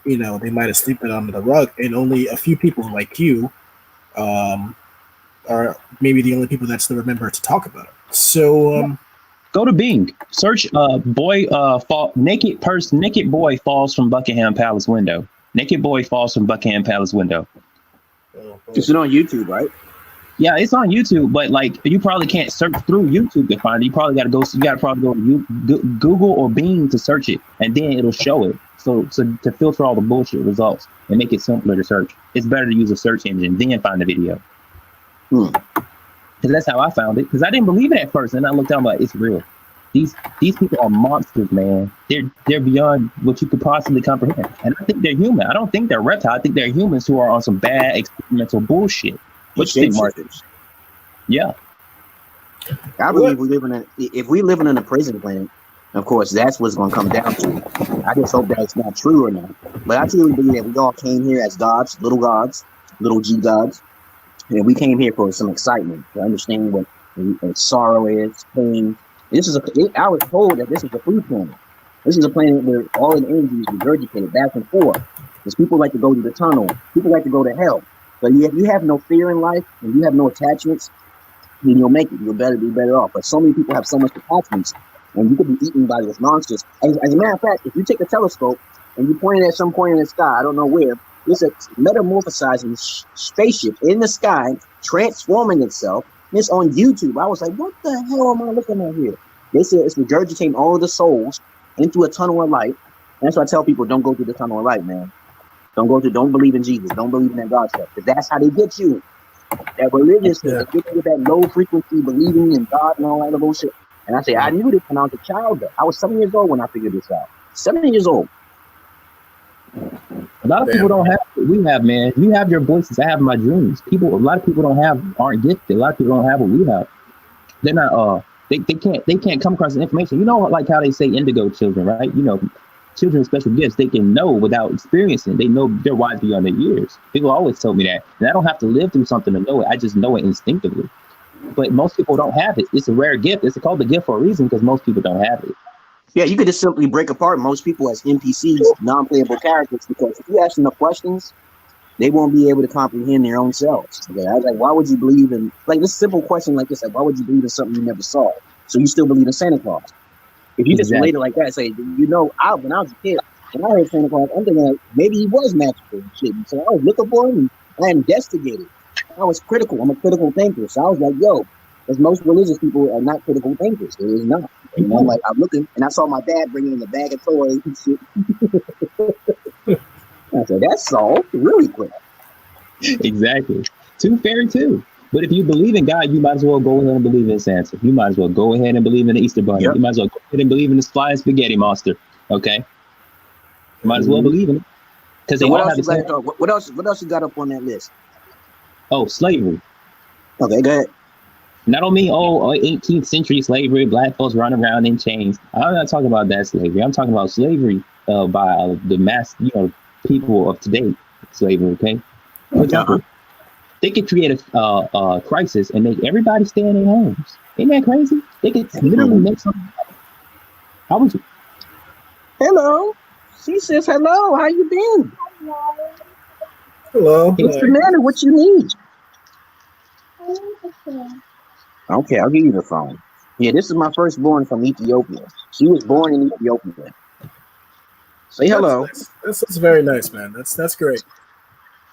they might have slipped it under the rug, and only a few people like you are maybe the only people that still remember to talk about it. So
go to Bing, search naked boy falls from Buckingham Palace window. Naked boy falls from Buckingham Palace window.
It's on YouTube, right?
Yeah, it's on YouTube, but like you probably can't search through YouTube to find it. You probably got to go to Google or Bing to search it, and then it'll show it. So to filter all the bullshit results and make it simpler to search, it's better to use a search engine then find the video. Because that's how I found it. Because I didn't believe it at first, and I looked down like it's real. These people are monsters, man. They're beyond what you could possibly comprehend. And I think they're human. I don't think they're reptile. I think they're humans who are on some bad experimental bullshit. What you think, Marcus? Yeah.
I believe if we living in a prison planet, of course, that's what's going to come down to. I just hope that it's not true or not. But I truly believe that we all came here as gods, little G gods. And we came here for some excitement, to understand what sorrow is, pain, I was told that this is a free planet. This is a planet where all of the energy is regurgitated back and forth. Because people like to go to the tunnel. People like to go to hell. But if you have no fear in life and you have no attachments, then you'll make it. You'll be better off. But so many people have so much attachments, and you could be eaten by those monsters. As a matter of fact, if you take a telescope and you point it at some point in the sky, I don't know where, there's a metamorphosizing spaceship in the sky transforming itself. And it's on YouTube. I was like, what the hell am I looking at here? They said it's regurgitating all of the souls into a tunnel of light. And that's why I tell people, don't go through the tunnel of light, man. Don't believe in Jesus. Don't believe in that God stuff. Because that's how they get you. That religious, they get you with that low frequency believing in God and all that bullshit. And I say, I knew this when I was a child. I was 7 years old when I figured this out. 7 years old.
A lot of people don't have what we have, man. You have your voices. I have my dreams. A lot of people aren't gifted. A lot of people don't have what we have. They're not. They can't come across the information. You know, like how they say indigo children, right? You know, children with special gifts, they can know without experiencing. They know they're wise beyond their years. People always told me that, and I don't have to live through something to know it. I just know it instinctively. But most people don't have it. It's a rare gift. It's called a gift for a reason because most people don't have it.
Yeah, you could just simply break apart most people as NPCs, non-playable characters, because if you ask them the questions, they won't be able to comprehend their own selves. Okay? I was like, why would you believe in, like this simple question like this, like, why would you believe in something you never saw? So you still believe in Santa Claus? If you just relate it like that, say, you know, when I was a kid, when I heard Santa Claus, I'm thinking like, maybe he was magical and shit. So I was looking for him and I investigated. I was critical. I'm a critical thinker. So I was like, yo, because most religious people are not critical thinkers. It is not. You know, like I'm looking, and I saw my dad bringing in a bag of toys and shit. I said, that's solved really quick.
Exactly. Tooth Fairy too. But if you believe in God, you might as well go ahead and believe in Santa. You might as well go ahead and believe in the Easter Bunny. Yep. You might as well go ahead and believe in this flying spaghetti monster. Okay. You might as well believe in it. Because
so what else you got up on that list?
Oh, slavery.
Okay, go ahead.
Not only 18th century slavery, black folks running around in chains. I'm not talking about that slavery. I'm talking about slavery by the mass, people of today. Slavery, okay? For example, they could create a crisis and make everybody stay in their homes. Ain't that crazy? They could literally make something happen. How would you?
Hello. She says hello. How you been?
Hello.
What's the matter? What you need? Okay, I'll give you the phone. Yeah, this is my firstborn from Ethiopia. She was born in Ethiopia. Say hello.
That's very nice, man. That's great.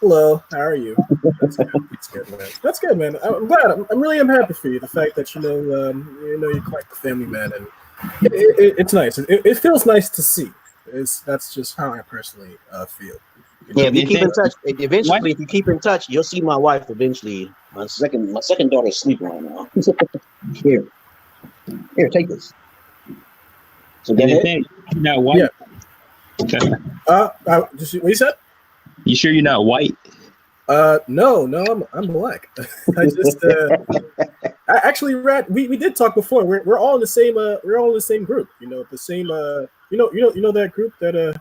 Hello, how are you? That's good. That's good, man. That's good, man. I'm glad. I'm really happy for you. The fact that you're quite the family man, and it's nice. It feels nice to see. That's just how I personally feel.
Yeah, if you keep in touch, eventually, if you keep in touch, you'll see my wife eventually. My second daughter's sleeping right now. Here, take this. So go ahead.
You're not white.
Yeah.
Okay.
Just what you said?
You sure you're not white?
No, I'm black. I just actually we did talk before. We're all in the same group. You know, the same you know that group that I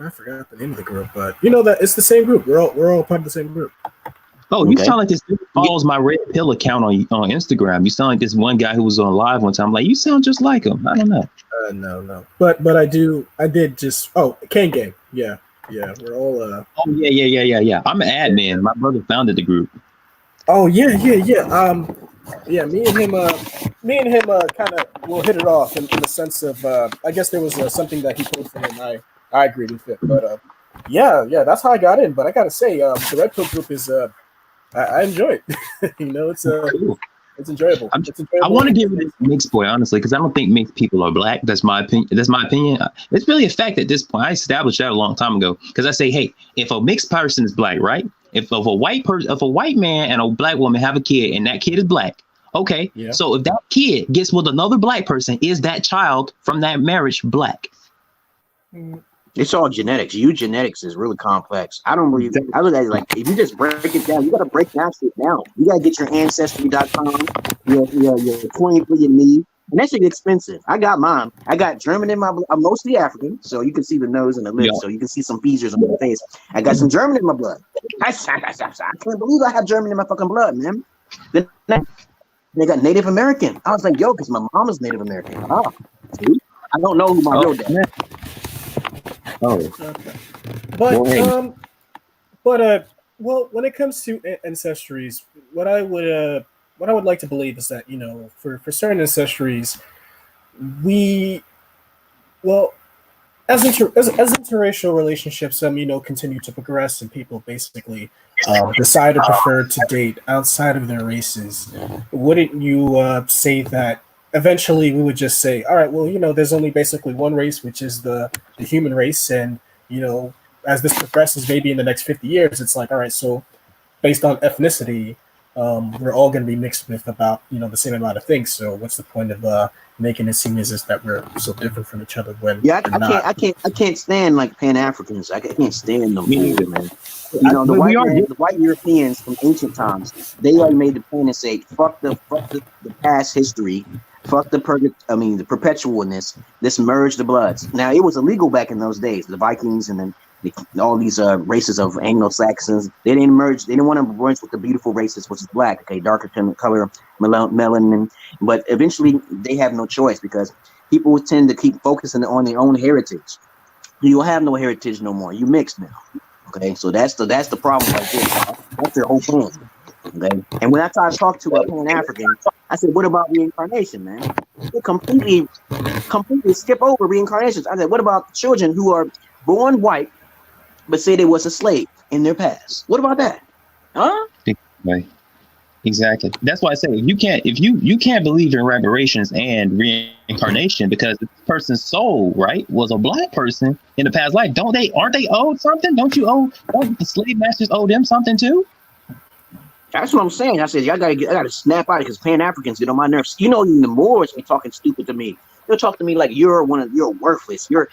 forgot the name of the group, but you know that it's the same group. We're all part of the same group.
Oh, you sound like this dude follows my Red Pill account on Instagram. You sound like this one guy who was on live one time. I'm like, you sound just like him. I don't know.
No. But I did just Kane Gang. Yeah. We're all
Oh yeah. I'm an admin. My brother founded the group.
Oh yeah. Yeah, me and him kind of will hit it off in the sense of I guess there was something that he posted and I agreed with it. But yeah, that's how I got in. But I gotta say, the Red Pill group is I enjoy it. It's
cool.
It's enjoyable.
I want to get rid of mixed boy, honestly, because I don't think mixed people are black. That's my opinion. It's really a fact at this point. I established that a long time ago because I say, hey, if a mixed person is black, right? If a white man and a black woman have a kid and that kid is black, okay. Yeah. So if that kid gets with another black person, is that child from that marriage black?
It's all genetics. Eugenetics is really complex. I don't believe. I look at it like if you just break it down, you got to break down shit down. You got to get your ancestry.com, your 23andMe, and that shit expensive. I got mine. I got German in my. I'm mostly African, so you can see the nose and the lips, so you can see some features on my face. I got some German in my blood. I can't believe I have German in my fucking blood, man. They got Native American. I was like, yo, because my mom is Native American. Oh, see? I don't know who my real dad is.
Oh,
Okay. But
Go ahead.
well, when it comes to ancestries, what I would like to believe is that, you know, for certain ancestries, we, well, as interracial relationships, you know, continue to progress and people basically decide or prefer to date outside of their races, wouldn't you say that eventually we would just say, all right, well, you know, there's only basically one race, which is the human race, and, you know, as this progresses, maybe in the next 50 years, it's like, all right, so based on ethnicity, we're all going to be mixed with about, you know, the same amount of things. So what's the point of making it seem as if that we're so different from each other when
I can't stand like Pan Africans. I can't stand them,
Me neither.
man. You know, the
We
white Europeans from ancient times, they already made the point and say, fuck the past history, fuck the perpetualness. Let's merge the bloods. Now, it was illegal back in those days. The Vikings and then all these races of Anglo-Saxons, they didn't merge. They didn't want to merge with the beautiful races, which is black, okay, darker color, melanin. But eventually, they have no choice because people tend to keep focusing on their own heritage. You have no heritage no more. You mixed now. Okay, so that's the problem right there. That's their whole plan. Okay, and when I try to talk to a Pan-African, I said, "What about reincarnation, man?" They completely skip over reincarnations. I said, "What about children who are born white but say they was a slave in their past? What about that? Huh?"
Right. Exactly. That's why I say if you can't believe in reparations and reincarnation because the person's soul, right, was a black person in the past life. Aren't they owed something? Don't the slave masters owe them something too?
That's what I'm saying. I said, I gotta snap out because Pan-Africans get on my nerves. You know, even the Moors be talking stupid to me. They'll talk to me like you're worthless. You're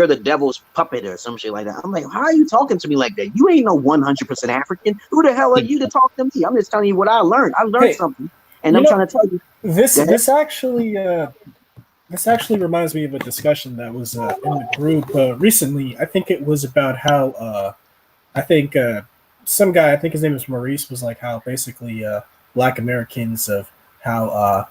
the devil's puppet or some shit like that. I'm like, how are you talking to me like that? You ain't no 100% African. Who the hell are you to talk to me? I'm just telling you what I learned. I learned something, and I'm trying to tell you.
This actually reminds me of a discussion that was in the group recently. I think it was about how some guy, I think his name is Maurice, was like how basically Black Americans of how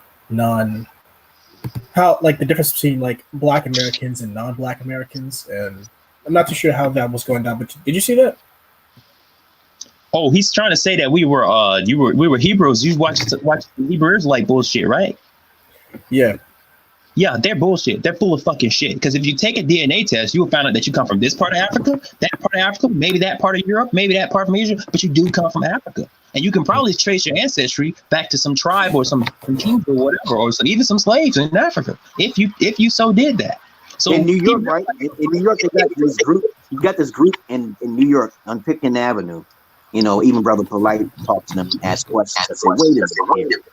like the difference between like Black Americans and non-Black Americans, and I'm not too sure how that was going down. But did you see that?
Oh, he's trying to say that we were Hebrews. You watch the Hebrews like bullshit, right?
Yeah.
Yeah, they're bullshit. They're full of fucking shit. Because if you take a DNA test, you will find out that you come from this part of Africa, that part of Africa, maybe that part of Europe, maybe that part from Asia, but you do come from Africa. And you can probably trace your ancestry back to some tribe or some king or whatever, or even some slaves in Africa, if you so did that. So
in New York, right? In New York, they got this group. You got this group in New York on Pitkin Avenue. You know, even Brother Polite talked to them and asked questions. I said, wait a minute.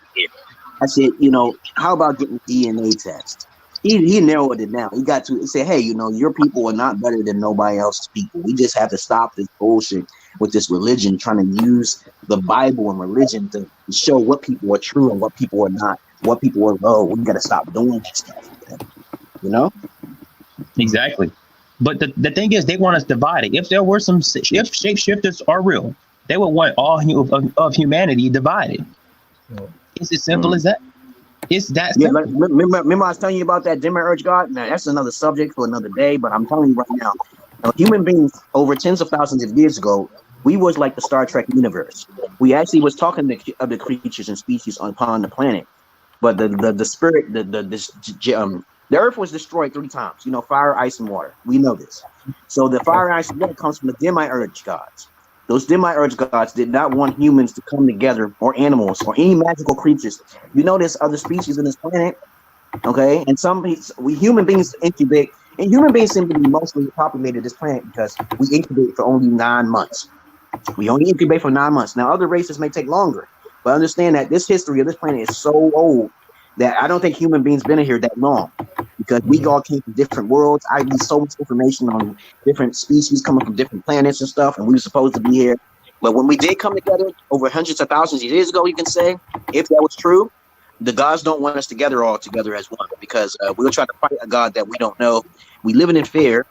I said, you know, how about getting DNA test? He narrowed it down. He said, hey, you know, your people are not better than nobody else's people. We just have to stop this bullshit with this religion, trying to use the Bible and religion to show what people are true and what people are not, what people are low. We got to stop doing that stuff. You know?
Exactly. But the thing is, they want us divided. If shapeshifters are real, they would want all of humanity divided. It's as simple as that. It's that simple.
Yeah, remember I was telling you about that demiurge god? Now, that's another subject for another day, but I'm telling you right now, human beings over tens of thousands of years ago, we was like the Star Trek universe. We actually was talking to other creatures and species upon the planet. But the spirit, the Earth was destroyed 3 times. You know, fire, ice, and water. We know this. So the fire, ice, and water comes from the demiurge gods. Those demiurge gods did not want humans to come together, or animals, or any magical creatures. You know, there's other species on this planet, okay? And we human beings incubate, and human beings seem to be mostly populated this planet because we incubate for only 9 months. We only incubate for 9 months. Now, other races may take longer, but understand that this history of this planet is so old that I don't think human beings been here that long, because we all came from different worlds. I read so much information on different species coming from different planets and stuff, and we were supposed to be here. But when we did come together over hundreds of thousands of years ago, you can say, if that was true, the gods don't want us together all together as one, because we'll try to fight a god that we don't know. We living in fear.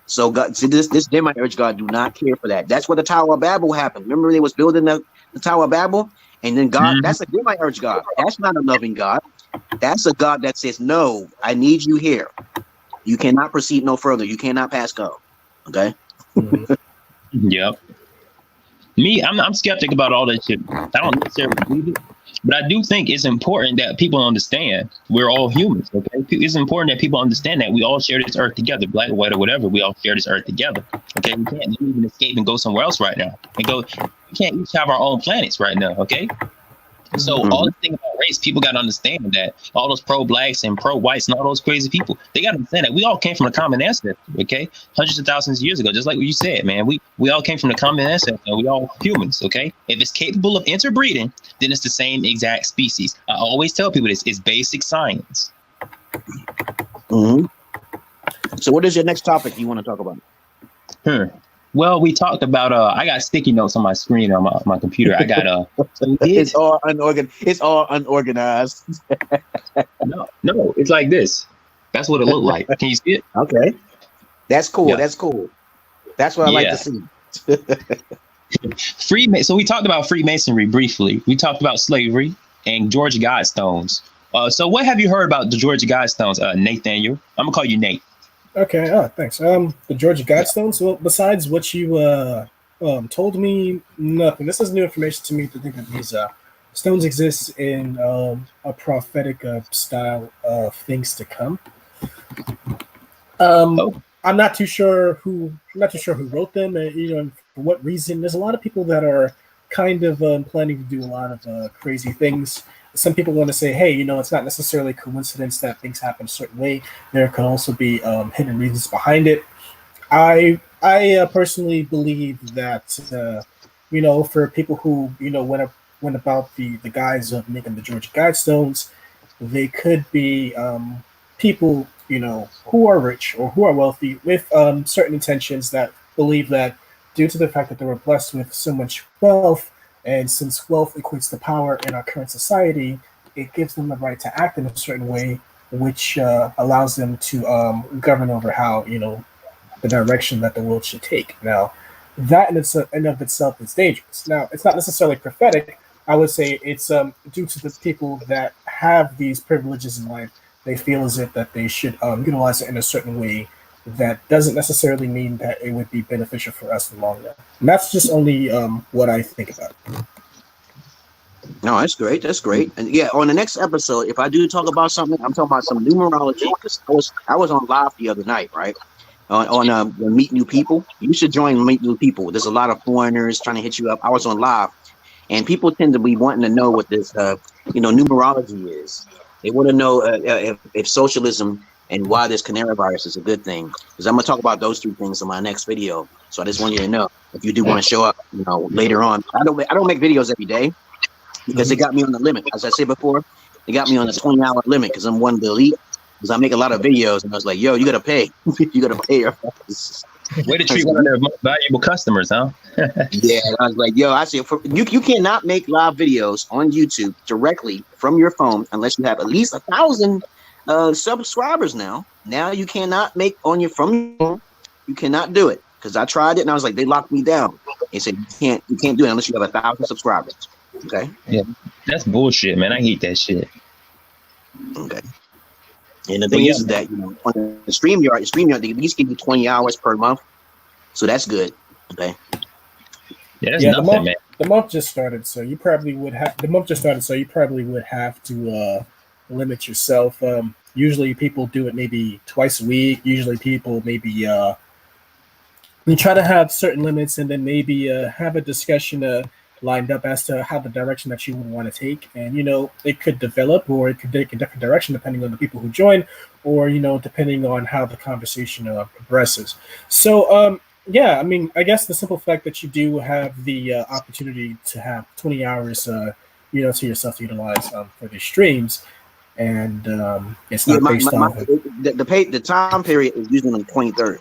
So God, see, this demiurge god do not care for that. That's where the Tower of Babel happened. Remember they was building the Tower of Babel?
And then God, that's a good urge God. That's not a loving God. That's a God that says, no, I need you here. You cannot proceed no further. You cannot pass go. Okay.
Yep. Me, I'm skeptic about all that shit. I don't necessarily believe it, but I do think it's important that people understand we're all humans. Okay, it's important that people understand that we all share this earth together, black, white, or whatever. We all share this earth together. Okay, we can't even escape and go somewhere else right now. We can't each have our own planets right now. Okay. So all this thing about race, people got to understand that all those pro-blacks and pro-whites and all those crazy people, they got to understand that we all came from a common ancestor, okay? Hundreds of thousands of years ago, just like what you said, man. We all came from the common ancestor, and we all humans, okay? If it's capable of interbreeding, then it's the same exact species. I always tell people this, it's basic science.
So what is your next topic you want to talk about?
Well, we talked about I got sticky notes on my screen on my computer. I got
it's all unorganized.
No, it's like this. That's what it looked like. Can you see it?
Okay. That's cool.
Yeah.
That's cool. That's what I like to see.
So we talked about Freemasonry briefly. We talked about slavery and Georgia Guidestones. So what have you heard about the Georgia Guidestones, Nathaniel? I'm gonna call you Nate.
Okay. Thanks. The Georgia Guidestones. Well, besides what you told me, nothing. This is new information to me to think that these stones exist in a prophetic style of things to come. I'm not too sure who wrote them, and for what reason. There's a lot of people that are kind of planning to do a lot of crazy things. Some people want to say, hey, it's not necessarily coincidence that things happen a certain way. There can also be hidden reasons behind it. I personally believe that, for people who, went about the guise of making the Georgia Guidestones, they could be people, who are rich or who are wealthy with certain intentions that believe that due to the fact that they were blessed with so much wealth, and since wealth equates to power in our current society, it gives them the right to act in a certain way, which allows them to govern over how, the direction that the world should take. Now, that in of itself is dangerous. Now, it's not necessarily prophetic. I would say it's due to the people that have these privileges in life. They feel as if that they should utilize it in a certain way. That doesn't necessarily mean that it would be beneficial for us in the long run. And that's just only what I think about it.
No, that's great. That's great. And yeah, on the next episode, if I do talk about something, I'm talking about some numerology, because I was on live the other night, right? On Meet New People. You should join Meet New People. There's a lot of foreigners trying to hit you up. I was on live, and people tend to be wanting to know what this, numerology is. They want to know if socialism and why this canary virus is a good thing, because I'm gonna talk about those two things in my next video. So I just want you to know, if you do want to show up, later on. I don't make videos every day because they got me on the limit. As I said before, they got me on the 20-hour limit because I'm one of the elite. Because I make a lot of videos, and I was like, yo, you gotta pay. You gotta pay.
Way to treat one of their most valuable customers, huh?
Yeah, I was like, yo, I said, you cannot make live videos on YouTube directly from your phone unless you have at least 1,000 subscribers now. Now you cannot make from your phone. You cannot do it, because I tried it and I was like, they locked me down. They said you can't do it unless you have 1,000 subscribers. Okay.
Yeah, that's bullshit, man. I hate that shit.
Okay. And the thing is that on the StreamYard, they at least give you 20 hours per month, so that's good. Okay.
Yeah, that's nothing, man.
The month just started, so you probably would have. To limit yourself. Usually people do it maybe twice a week. Usually people maybe you try to have certain limits, and then maybe have a discussion lined up as to how the direction that you would want to take. And it could develop, or it could take a different direction depending on the people who join, or depending on how the conversation progresses. So yeah, I mean, I guess the simple fact that you do have the opportunity to have 20 hours to yourself to utilize for these streams. And it's not based on
the time period is usually on the 23rd.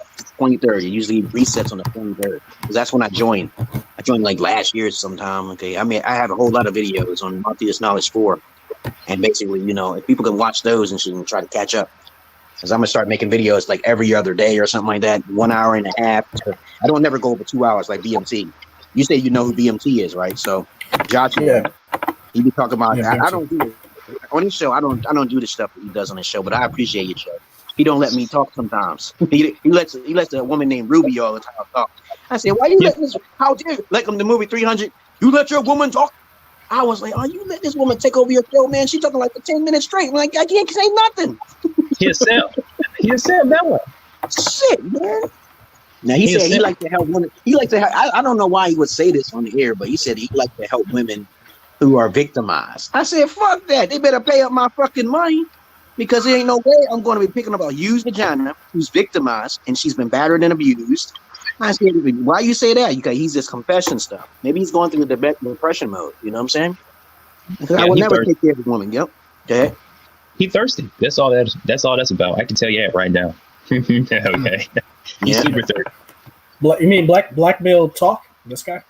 It usually resets on the 23rd, because that's when I joined. I joined like last year sometime. Okay, I mean, I have a whole lot of videos on Multi-Use Knowledge 4, and basically, if people can watch those and should try to catch up, because I'm gonna start making videos like every other day or something like that, 1 hour and a half. I don't ever go over 2 hours like BMT. You say you know who BMT is, right? So, Joshua.
Yeah.
He be talking about.
Yeah,
I don't do it on his show. I don't do the stuff that he does on his show. But I appreciate your show. He don't let me talk sometimes. he lets a woman named Ruby all the time talk. I said, why you let this? How dare you? Like the movie 300? You let your woman talk? I was like, oh, you let this woman take over your show, man? She talking like for 10 minutes straight. I'm like, I can't say nothing.
He'll sell that one.
Shit, man. Now he said he liked to help women. He liked to. I don't know why he would say this on the air, but he said he liked to help women who are victimized. I said, fuck that. They better pay up my fucking money because there ain't no way I'm going to be picking up a used vagina who's victimized and she's been battered and abused. I said, why you say that? Because he's just confession stuff. Maybe he's going through the depression mode. You know what I'm saying? Because I would never take care of a woman. Yep. Go ahead.
He thirsty. That's all that's about. I can tell you that right now. Okay. He's super thirsty.
You mean black male talk? This guy?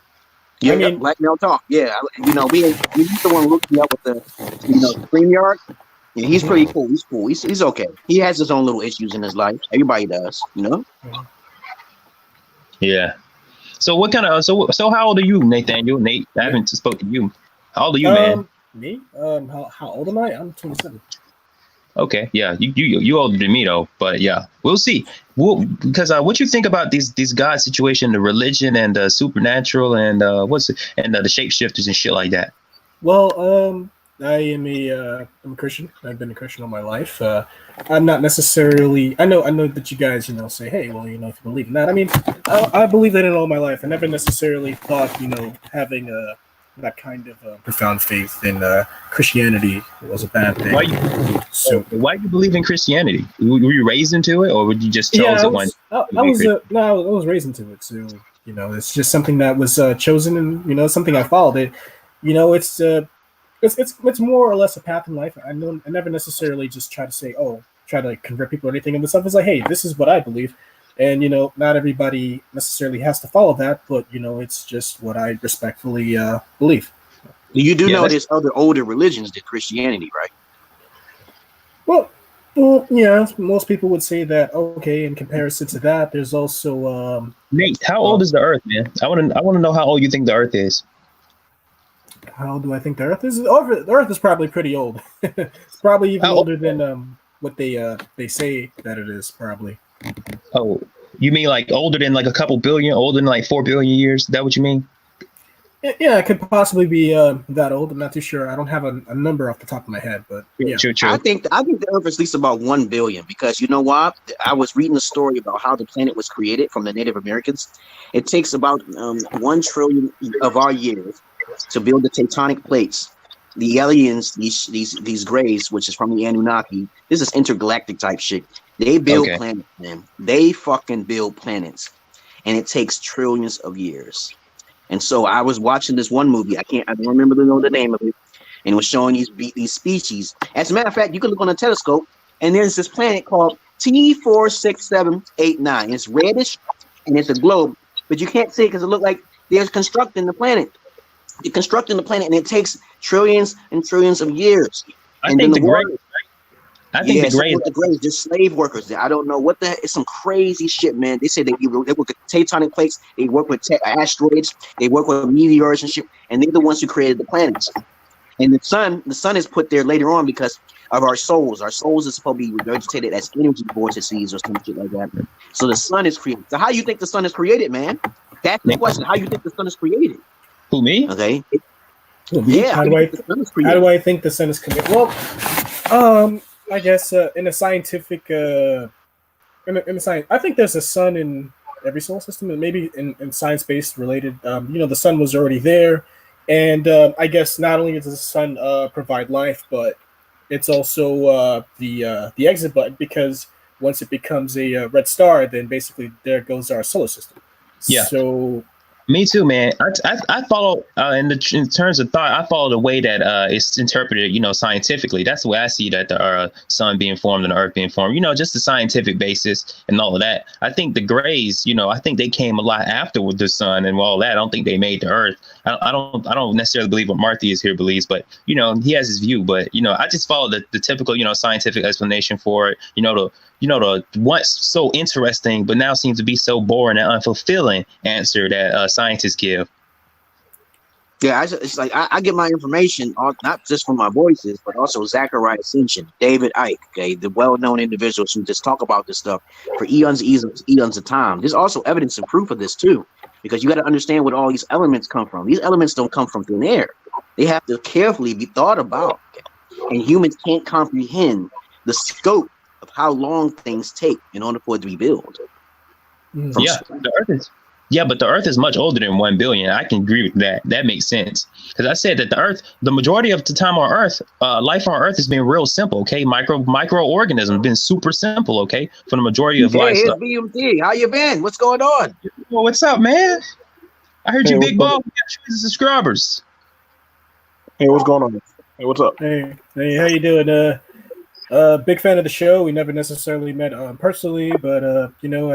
Yeah, I mean, black male talk. Yeah, we used the one looking up with the StreamYard. Yeah, he's pretty cool. He's cool. He's okay. He has his own little issues in his life. Everybody does,
Yeah. So what kind of so how old are you, Nathaniel? Nate, I haven't spoken to you. How old are you, man?
Me? How old am I? I'm 27.
Okay, yeah, you older than me though, but yeah, we'll see. Because what you think about these God situation, the religion and the supernatural and the shapeshifters and shit like that?
Well, I am I'm a Christian. I've been a Christian all my life. I'm not necessarily. I know that you guys say, hey, well, if you believe in that. I mean, I believe that in all my life. I never necessarily thought having that kind of profound faith in Christianity was a bad thing.
Why do you believe in Christianity? Were you raised into it, or would you just chose it one?
I was raised into it. So it's just something that was chosen, and something I followed. It, it's more or less a path in life. I never necessarily just try to convert people or anything. And the stuff is like, hey, this is what I believe. And, not everybody necessarily has to follow that, but, it's just what I respectfully believe.
You do know there's other older religions than Christianity, right?
Well, yeah, most people would say that, okay, in comparison to that, there's also...
Nate, how old is the Earth, man? I want to know how old you think the Earth is.
How old do I think the Earth is? The Earth is probably pretty old. It's probably even older than what they say that it is, probably.
Oh, you mean like older than like a couple billion, older than like 4 billion years? Is that what you mean?
Yeah, it could possibly be that old. I'm not too sure. I don't have a number off the top of my head, but yeah.
True. I think the Earth is at least about 1 billion because you know what? I was reading a story about how the planet was created from the Native Americans. It takes about 1 trillion of our years to build the tectonic plates. The aliens, these grays, which is from the Anunnaki, this is intergalactic type shit. They build planets, man. They fucking build planets, and it takes trillions of years. And so I was watching this one movie. I don't remember the name of it, and it was showing these species. As a matter of fact, you can look on a telescope, and there's this planet called T46789. It's reddish, and it's a globe, but you can't see it because it looks like they're constructing the planet. They're constructing the planet, and it takes trillions and trillions of years.
I think the Greys,
the Greys, just slave workers. I don't know what it's some crazy shit, man. They say they work with tectonic plates, they work with asteroids, they work with meteors and shit, and they're the ones who created the planets. And the sun is put there later on because of our souls. Our souls is supposed to be regurgitated as energy vortices or some shit like that. So the sun is created. So how you think the sun is created, man? That's the question. How you think the sun is created?
Who, me?
Okay.
Yeah. How do I think the sun is created? Well, I guess in a scientific, in a science, I think there's a sun in every solar system, and maybe in science-based related. The sun was already there, and I guess not only does the sun provide life, but it's also the exit button, because once it becomes a red star, then basically there goes our solar system.
Yeah.
So.
Me too, man. I follow in terms of thought. I follow the way that it's interpreted, scientifically. That's the way I see that the sun being formed and the Earth being formed. Just the scientific basis and all of that. I think the Greys, I think they came a lot after with the sun and all that. I don't think they made the Earth. I don't necessarily believe what Marthius here believes, but he has his view. But I just follow the typical scientific explanation for it. The once so interesting, but now seems to be so boring and unfulfilling answer that scientists give.
Yeah, it's like I get my information not just from my voices, but also Zachariah Ascension, David Icke, okay, the well-known individuals who just talk about this stuff for eons of time. There's also evidence and proof of this too, because you got to understand where all these elements come from. These elements don't come from thin air. They have to carefully be thought about, and humans can't comprehend the scope of how long things take in order for it to be built.
But the Earth is much older than 1 billion. I can agree with that. That makes sense. Because I said that the majority of the time on Earth, life on Earth has been real simple. Okay, microorganisms been super simple. Okay, for the majority of life.
Hey, BMT, how you been? What's going on?
Well, what's up, man? I heard you big ball. We got you as subscribers.
Hey, what's going on? Hey, what's up?
Hey, how you doing? Big fan of the show. We never necessarily met personally, but I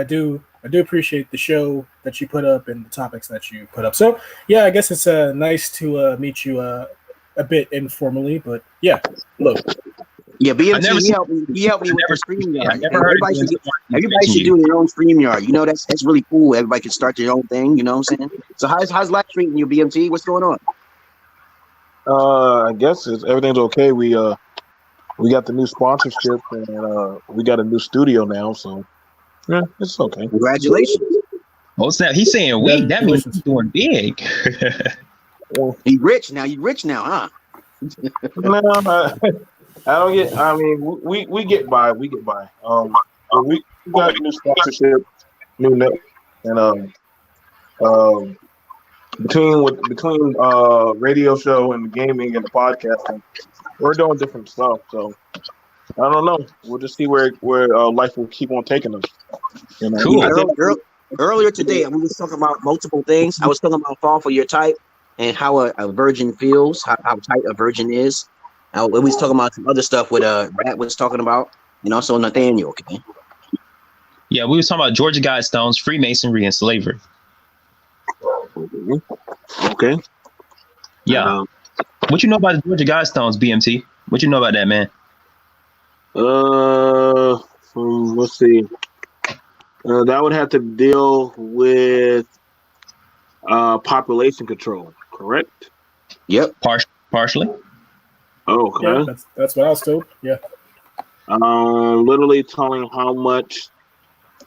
do appreciate the show that you put up and the topics that you put up. So yeah, I guess it's nice to meet you a bit informally, but yeah, look.
Yeah, BMT, he helped me with the StreamYard. Everybody should do their own StreamYard. You know, that's really cool. Everybody can start their own thing. You know what I'm saying? So how's life treating you, BMT? What's going on?
I guess everything's okay. We got the new sponsorship and we got a new studio now, so yeah, it's okay.
Congratulations.
What's that? He's saying we. That means he's doing big.
He's rich now. You rich now, huh?
No, I don't get. I mean, we get by. We get by. We got new sponsorship, new net, and between radio show and the gaming and the podcasting, we're doing different stuff. So I don't know. We'll just see where life will keep on taking us. You know?
Cool.
Earlier today, we was talking about multiple things. I was talking about fall for your type and how a virgin feels, how tight a virgin is. We was talking about some other stuff with Rat was talking about, and also Nathaniel. Okay.
Yeah, we was talking about Georgia Guidestones, Freemasonry, and slavery.
Okay.
Yeah. What you know about the Georgia Guidestones, BMT? What you know about that, man?
Let's see. That would have to deal with population control, correct?
Yep.
Partially.
Oh, okay.
Yeah, that's what I was told. Yeah.
Literally telling how much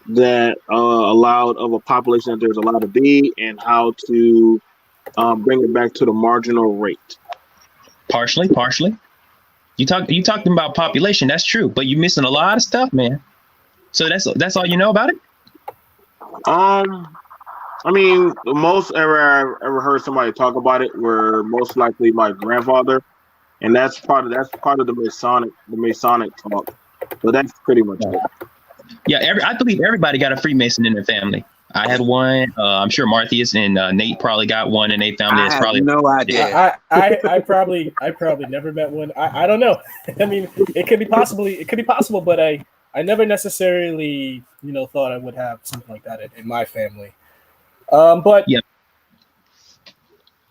that allowed of a population that there's allowed to be, and how to bring it back to the marginal rate.
Partially. You talking about population. That's true, but you're missing a lot of stuff, man. So that's all you know about it.
I mean, the most I ever heard somebody talk about it were most likely my grandfather, and that's part of the Masonic talk. So that's pretty much it.
Yeah, I believe everybody got a Freemason in their family. I had one. I'm sure Marthius and Nate probably got one in their family.
I have no idea.
I probably never met one. I don't know. I mean, it could be possible, but I never necessarily thought I would have something like that in my family. But yeah.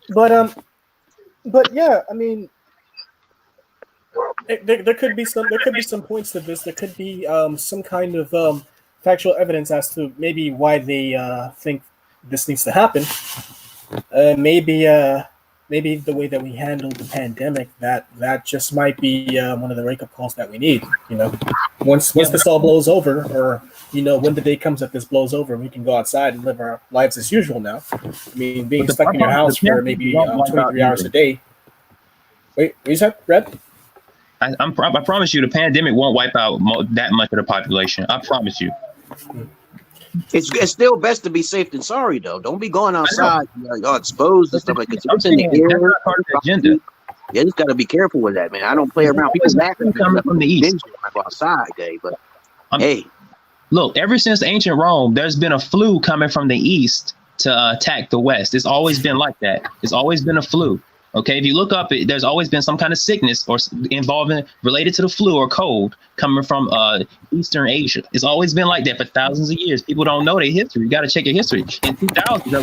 But yeah, I mean, there could be some points to this. There could be some kind of factual evidence as to maybe why they think this needs to happen. Maybe the way that we handled the pandemic, that just might be one of the wake-up calls that we need. Once this all blows over, or when the day comes that this blows over, we can go outside and live our lives as usual now. I mean, being stuck in your house for maybe 23 hours a day. Wait, what you said, Red?
I promise you, the pandemic won't wipe out that much of the population. I promise you.
It's still best to be safe than sorry, though. Don't be going outside, exposed and stuff like that. It's in the air.
That's part of the agenda.
Yeah, just gotta be careful with that, man. I don't play around. People laughing
coming from the east.
I go outside, but hey,
look. Ever since ancient Rome, there's been a flu coming from the east to attack the west. It's always been like that. It's always been a flu. Okay, if you look up, there's always been some kind of sickness or related to the flu or cold coming from Eastern Asia. It's always been like that for thousands of years. People don't know their history. You got to check your history. In 2000, there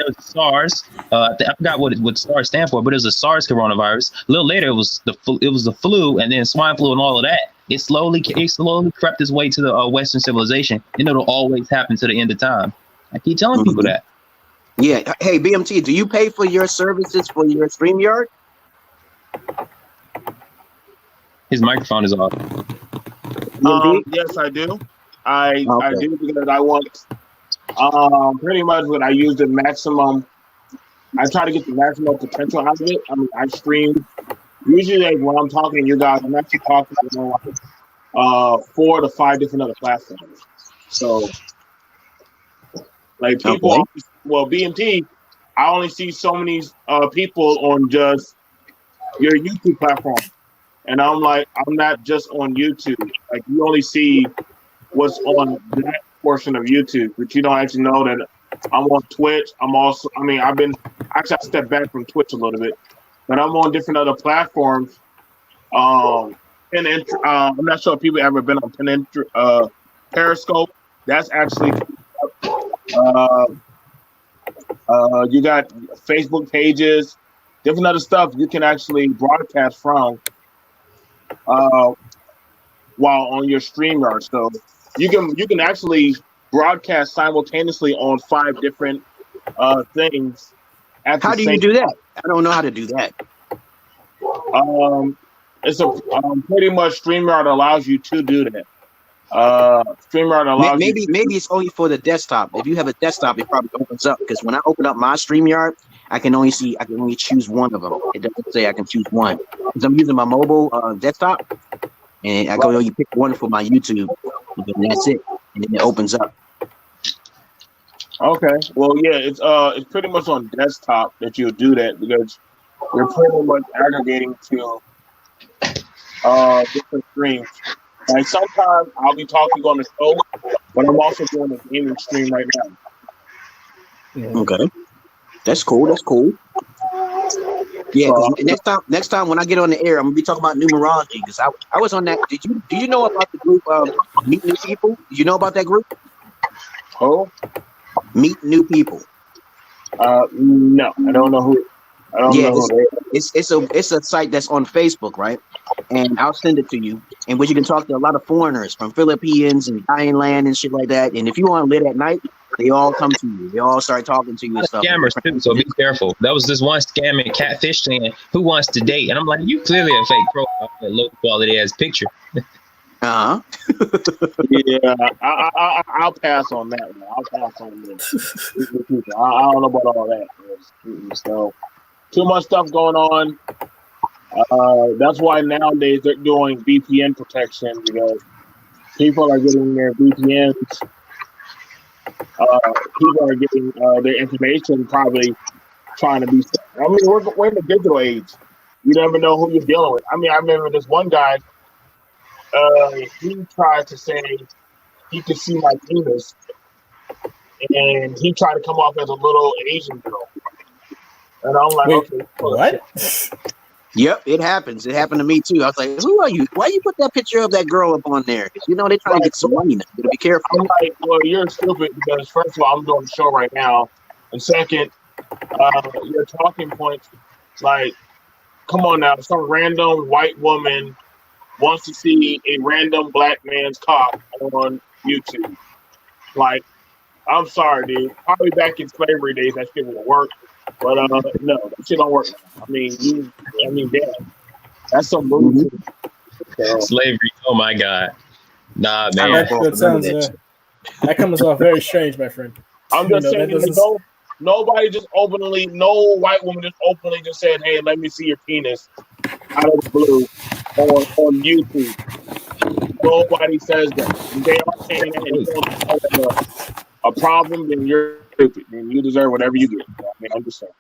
was SARS. I forgot what SARS stand for, but it was a SARS coronavirus. A little later, it was the flu, and then swine flu and all of that. It slowly crept its way to the Western civilization, and it'll always happen to the end of time. I keep telling people that.
Yeah. Hey, BMT, do you pay for your services for your StreamYard?
His microphone is off.
Yes, I do. I
Okay.
do because I want pretty much when I use the maximum. I try to get the maximum potential out of it. I mean, I stream usually like when I'm talking to you guys, I'm actually talking on 4 to 5 different other platforms. So, like people,
Okay.
well, BMT, I only see so many people on just your YouTube platform, and I'm like, I'm not just on YouTube. Like you only see what's on that portion of YouTube, but you don't actually know that I'm on Twitch. I'm also, I mean, I stepped back from Twitch a little bit, but I'm on different other platforms. I'm not sure if people ever been on Periscope. That's actually, you got Facebook pages, different other stuff you can actually broadcast from while on your StreamYard. So you can actually broadcast simultaneously on 5 different things.
How do you do that? I don't know how to do that.
It's pretty much StreamYard allows you to do that. StreamYard allows
maybe it's only for the desktop. If you have a desktop, it probably opens up because when I open up my StreamYard, I can only choose one of them. It doesn't say I can choose one because I'm using my mobile desktop, and I can only pick one for my YouTube, and that's it. And then it opens up.
Okay. Well, yeah, it's pretty much on desktop that you'll do that because you're pretty much aggregating to different streams. Like sometimes I'll be talking on the show, but I'm also doing a gaming stream right now.
Yeah.
Okay, that's cool. That's cool. Yeah, 'cause next time when I get on the air, I'm gonna be talking about numerology because I was on that. Do you know about the group Meet New People? Did you know about that group?
Oh,
Meet New People.
No, I don't know who. I don't know who they are.
It's a site that's on Facebook, right? And I'll send it to you. And where you can talk to a lot of foreigners from Philippines and Thailand and shit like that. And if you want to live at night, they all come to you. They all start talking to you and stuff.
Scammers too, so be careful. That was this one scamming catfish saying, "Who wants to date?" And I'm like, "You clearly a fake profile, a low quality ass picture."
Uh-huh.
Yeah, I'll pass on that one. I'll pass on this. I don't know about all that. So, too much stuff going on. That's why nowadays they're doing VPN protection because people are getting their VPNs. People are getting their information probably trying to be. I mean, we're in the digital age. You never know who you're dealing with. I mean, I remember this one guy. He tried to say he could see my penis, and he tried to come off as a little Asian girl. And I'm like,
Wait,
okay,
what?
Yep, it happens. It happened to me too. I was like, "Who are you? Why you put that picture of that girl up on there?" Because they're trying to get some money. You gotta be careful.
I'm like, well, you're stupid because first of all, I'm doing the show right now, and second, your talking points, like, come on now, some random white woman wants to see a random black man's cock on YouTube. Like, I'm sorry, dude. Probably back in slavery days, that shit would work. But no, that shit don't work. I mean, damn. That's some movie.
Slavery. Oh my God. Nah, man.
That sounds. That comes off very strange, my friend.
I'm just saying, nobody just openly, no white woman just openly just said, "Hey, let me see your penis," out of the blue on YouTube. Nobody says that. They are saying that it's a problem, then you're stupid. Then you deserve whatever you get. I mean, I'm just saying.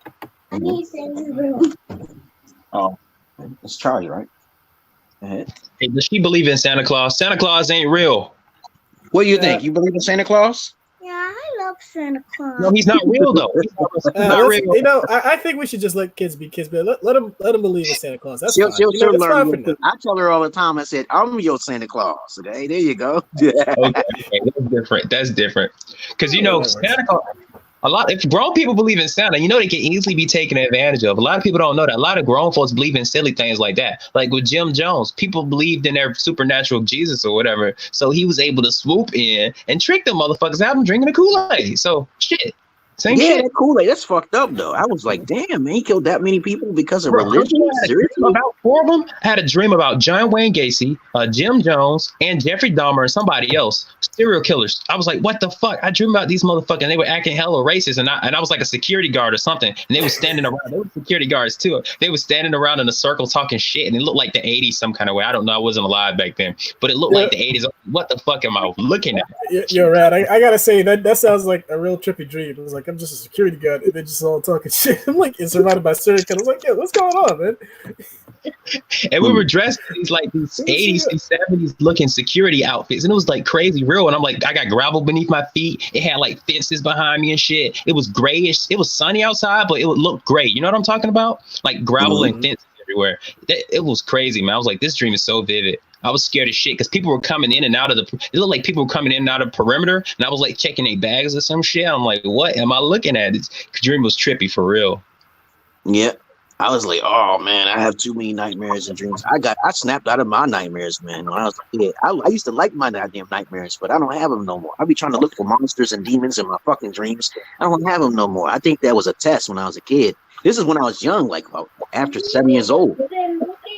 Oh,
It's Charlie, right?
Hey, does she believe in Santa Claus? Santa Claus ain't real.
What do you think? You believe in Santa Claus?
Yeah, I love Santa Claus.
No, he's not real though. He's not real.
You know, I think we should just let kids be kids, but let them believe in Santa Claus. That's
She'll
fine. You know,
learn.
that's fine for now.
I tell her all the time. I said, "I'm your Santa Claus." Okay, there you go.
Okay, that's different. That's different. Because you know, Santa Claus. If grown people believe in Santa, you know they can easily be taken advantage of. A lot of people don't know that. A lot of grown folks believe in silly things like that. Like with Jim Jones, people believed in their supernatural Jesus or whatever. So he was able to swoop in and trick them motherfuckers, have them drinking the Kool-Aid. So shit. Same
Yeah,
shit.
that Kool-Aid, that's fucked up though. I was like, damn, man, he killed that many people because of
Bro,
religion?
I had a dream
Seriously?
about 4 of them. I had a dream about John Wayne Gacy, Jim Jones, and Jeffrey Dahmer and somebody else, serial killers. I was like, what the fuck? I dreamed about these motherfuckers, and they were acting hella racist, and I was like a security guard or something, and they were standing around. They were security guards too. They were standing around in a circle talking shit, and it looked like the 80s some kind of way. I don't know. I wasn't alive back then, but it looked like the 80s. What the fuck am I looking at?
You're right. I gotta say that sounds like a real trippy dream. It was like I'm just a security guard, and they're just all talking shit. I'm like, it's surrounded by serial killers. Like, yeah, what's going on, man?
And we were dressed in these 80s and 70s looking security outfits, and it was like crazy real. And I'm like, I got gravel beneath my feet. It had like fences behind me and shit. It was grayish. It was sunny outside, but it would look gray. You know what I'm talking about? Like gravel and fences everywhere. It was crazy, man. I was like, this dream is so vivid. I was scared as shit because people were coming in and out of it looked like people were coming in and out of the perimeter, and I was like checking their bags or some shit. I'm like, what am I looking at? This dream was trippy for real.
Yeah. I was like, oh man, I have too many nightmares and dreams. I snapped out of my nightmares, man. When I was a kid, I used to like my goddamn nightmares, but I don't have them no more. I be trying to look for monsters and demons in my fucking dreams. I don't have them no more. I think that was a test when I was a kid. This is when I was young, like after 7 years old.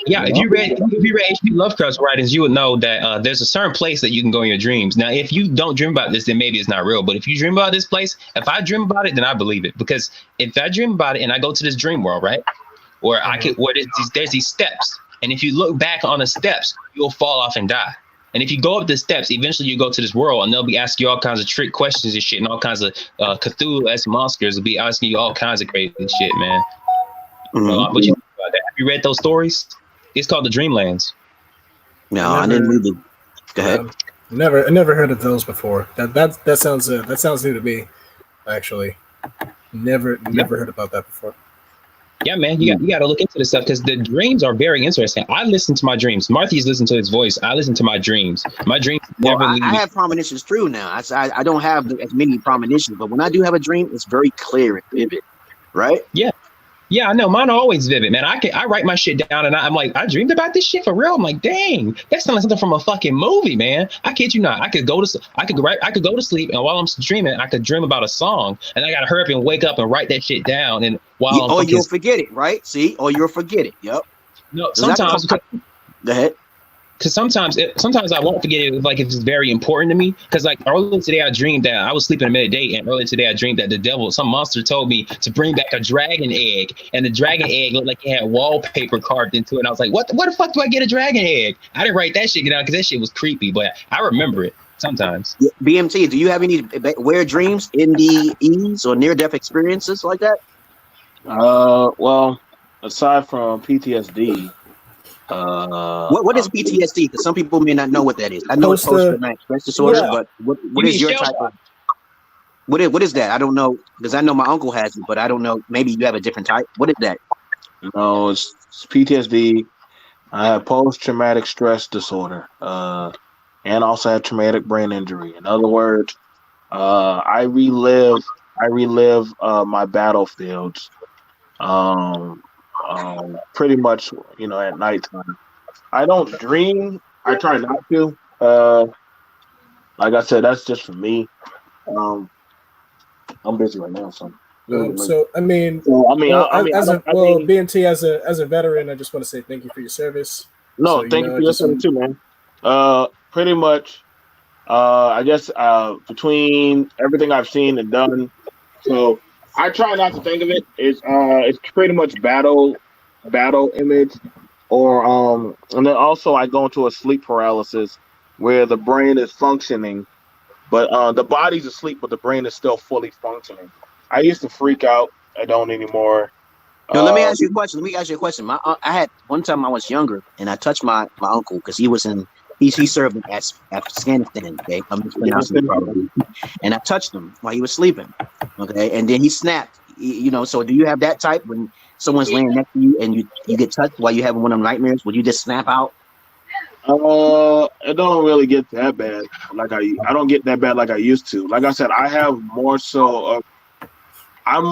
Yeah, if you read H.P. Lovecraft's writings, you would know that there's a certain place that you can go in your dreams. Now, if you don't dream about this, then maybe it's not real. But if you dream about this place, if I dream about it, then I believe it. Because if I dream about it and I go to this dream world, right, where there's these steps, and if you look back on the steps, you'll fall off and die. And if you go up the steps, eventually you go to this world, and they'll be asking you all kinds of trick questions and shit, and all kinds of Cthulhu-esque monsters will be asking you all kinds of crazy shit, man. What you think about that? Have you read those stories? It's called the Dreamlands.
No, I didn't read it. Go ahead.
I never heard of those before. That sounds new to me, actually. Never heard about that before.
Yeah, man, you got to look into this stuff because the dreams are very interesting. I listen to my dreams. Marthy's listen to his voice. I listen to my dreams. My dreams never leave me.
I have premonitions true now. I don't have as many premonitions, but when I do have a dream, it's very clear and vivid, right?
Yeah, I know. Mine are always vivid, man. I write my shit down, and I'm like, I dreamed about this shit for real. I'm like, dang, that's like something from a fucking movie, man. I kid you not. I could go to sleep, and while I'm dreaming, I could dream about a song, and I gotta hurry up and wake up and write that shit down. And while
you'll forget it, right? See, or you'll forget it. Yep.
No, sometimes.
Go ahead.
Because sometimes I won't forget it if it's very important to me. Because like earlier today I dreamed that I was sleeping in the middle of the day, and earlier today I dreamed that some monster told me to bring back a dragon egg, and the dragon egg looked like it had wallpaper carved into it. And I was like, what the fuck do I get a dragon egg? I didn't write that shit down because that shit was creepy, but I remember it sometimes.
BMT, do you have any weird dreams, NDEs, or near-death experiences like that?
Well, aside from PTSD.
What is PTSD? Because some people may not know what that is. I know it's post-traumatic stress disorder, but what is your type of? What is that? I don't know because I know my uncle has it, but I don't know. Maybe you have a different type. What is that?
No, it's PTSD. I have post-traumatic stress disorder, and also have traumatic brain injury. In other words, I relive my battlefields. Pretty much, at nighttime. I don't dream. I try not to. Like I said, that's just for me. I'm busy right now, so.
BNT as a veteran, I just want to say thank you for your service.
No, thank you for your service too, man. Pretty much, I guess between everything I've seen and done, so. I try not to think of it. It's pretty much battle image, or and then also I go into a sleep paralysis where the brain is functioning, but the body's asleep, but the brain is still fully functioning. I used to freak out. I don't anymore.
No, let me ask you a question. I had one time I was younger, and I touched my uncle because he was in. He served in Afghanistan, okay? I'm mispronouncing it probably. And I touched him while he was sleeping, okay? And then he snapped, so do you have that type when someone's laying next to you and you get touched while you're having one of them nightmares? Would you just snap out?
It don't really get that bad. I don't get that bad like I used to. Like I said, I have more so, I've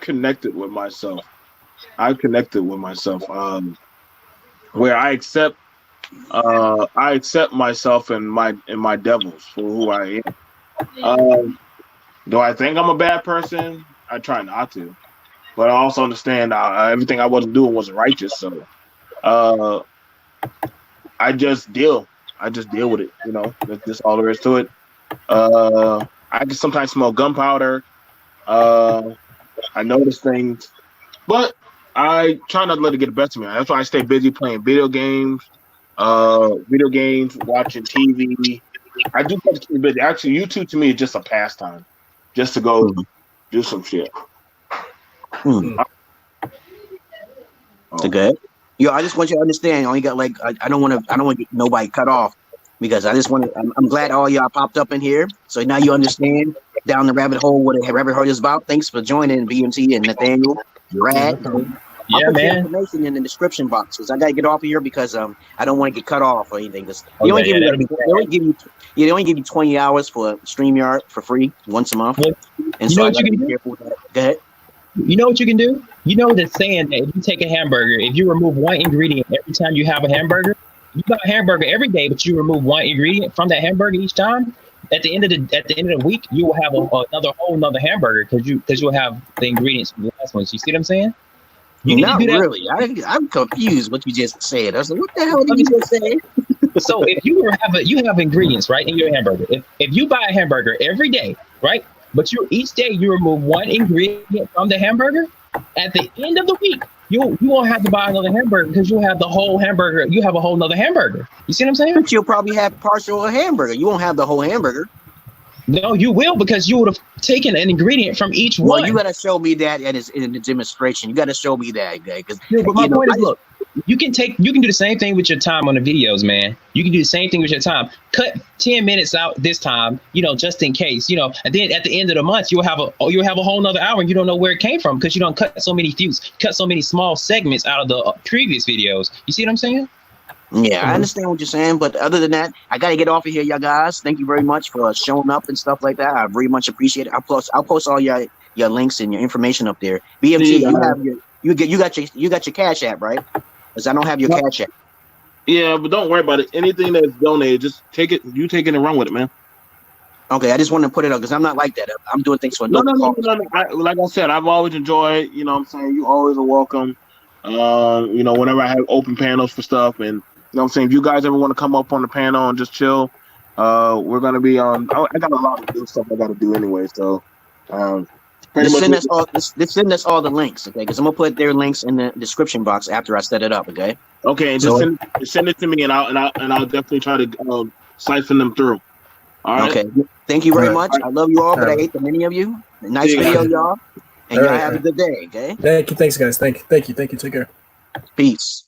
connected with myself. Where I accept myself and my devils for who I am. Do I think I'm a bad person? I try not to, but I also understand everything I wasn't doing wasn't righteous. So, I just deal with it. You know, that's just all there is to it. I can sometimes smell gunpowder. I notice things, but I try not to let it get the best of me. That's why I stay busy playing video games, watching TV. I do try to keep busy. Actually, YouTube to me is just a pastime, just to go do some shit.
Okay. Yo, I just want you to understand. I only got like I don't want to get nobody cut off because I just want to. I'm glad all y'all popped up in here, so now you understand down the rabbit hole what a rabbit hole is about. Thanks for joining, BMT and Nathaniel. Brad.
Yeah,
I'll put
man.
your information in the description box because I gotta get off of here because I don't want to get cut off or anything. They only give you 20 hours for StreamYard for free once a month, and so I gotta be careful with that. Go ahead.
You know what you can do? You know the saying that if you take a hamburger, if you remove one ingredient every time you have a hamburger, you buy a hamburger every day, but you remove one ingredient from that hamburger each time. At the end of the week, you will have another hamburger because you'll have the ingredients from the last ones. You see what I'm saying?
Not really. I'm confused what you just said. I was like, what the hell did you just say?
So if you have ingredients right in your hamburger, if you buy a hamburger every day, right? But each day you remove one ingredient from the hamburger, at the end of the week, you won't have to buy another hamburger because you'll have the whole hamburger. You have a whole nother hamburger. You see what I'm saying?
But you'll probably have partial hamburger. You won't have the whole hamburger.
No, you will because you would have taken an ingredient from each one.
Well, you got to show me that in the demonstration. You got to show me that, okay? Because
but my point is, look, you can do the same thing with your time on the videos, man. You can do the same thing with your time. Cut 10 minutes out this time, just in case, and then at the end of the month, you'll have a whole nother hour and you don't know where it came from because you don't cut so many small segments out of the previous videos. You see what I'm saying?
Yeah, I understand what you're saying, but other than that, I gotta get off of here, y'all guys. Thank you very much for showing up and stuff like that. I very much appreciate it. I'll post all your links and your information up there. BMT, you got your Cash App, right? Because I don't have your Cash App.
Yeah, but don't worry about it. Anything that's donated, just take it. You take it and run with it, man.
Okay, I just want to put it up because I'm not like that. I'm doing things for
no. Like I said, I've always enjoyed. You know what I'm saying? You always are welcome. Whenever I have open panels for stuff, and you know what I'm saying, if you guys ever want to come up on the panel and just chill, we're gonna be on. I got a lot of good stuff I got to do anyway, so
just send us all the links, okay? Because I'm gonna put their links in the description box after I set it up, okay?
Okay, and just send it to me, and I'll definitely try to siphon them through. All right.
Okay. Thank you very much. I love you all, but I hate the many of you. Nice video, y'all. And y'all have a good day, okay?
Thank you. Thanks, guys. Thank you. Take care.
Peace.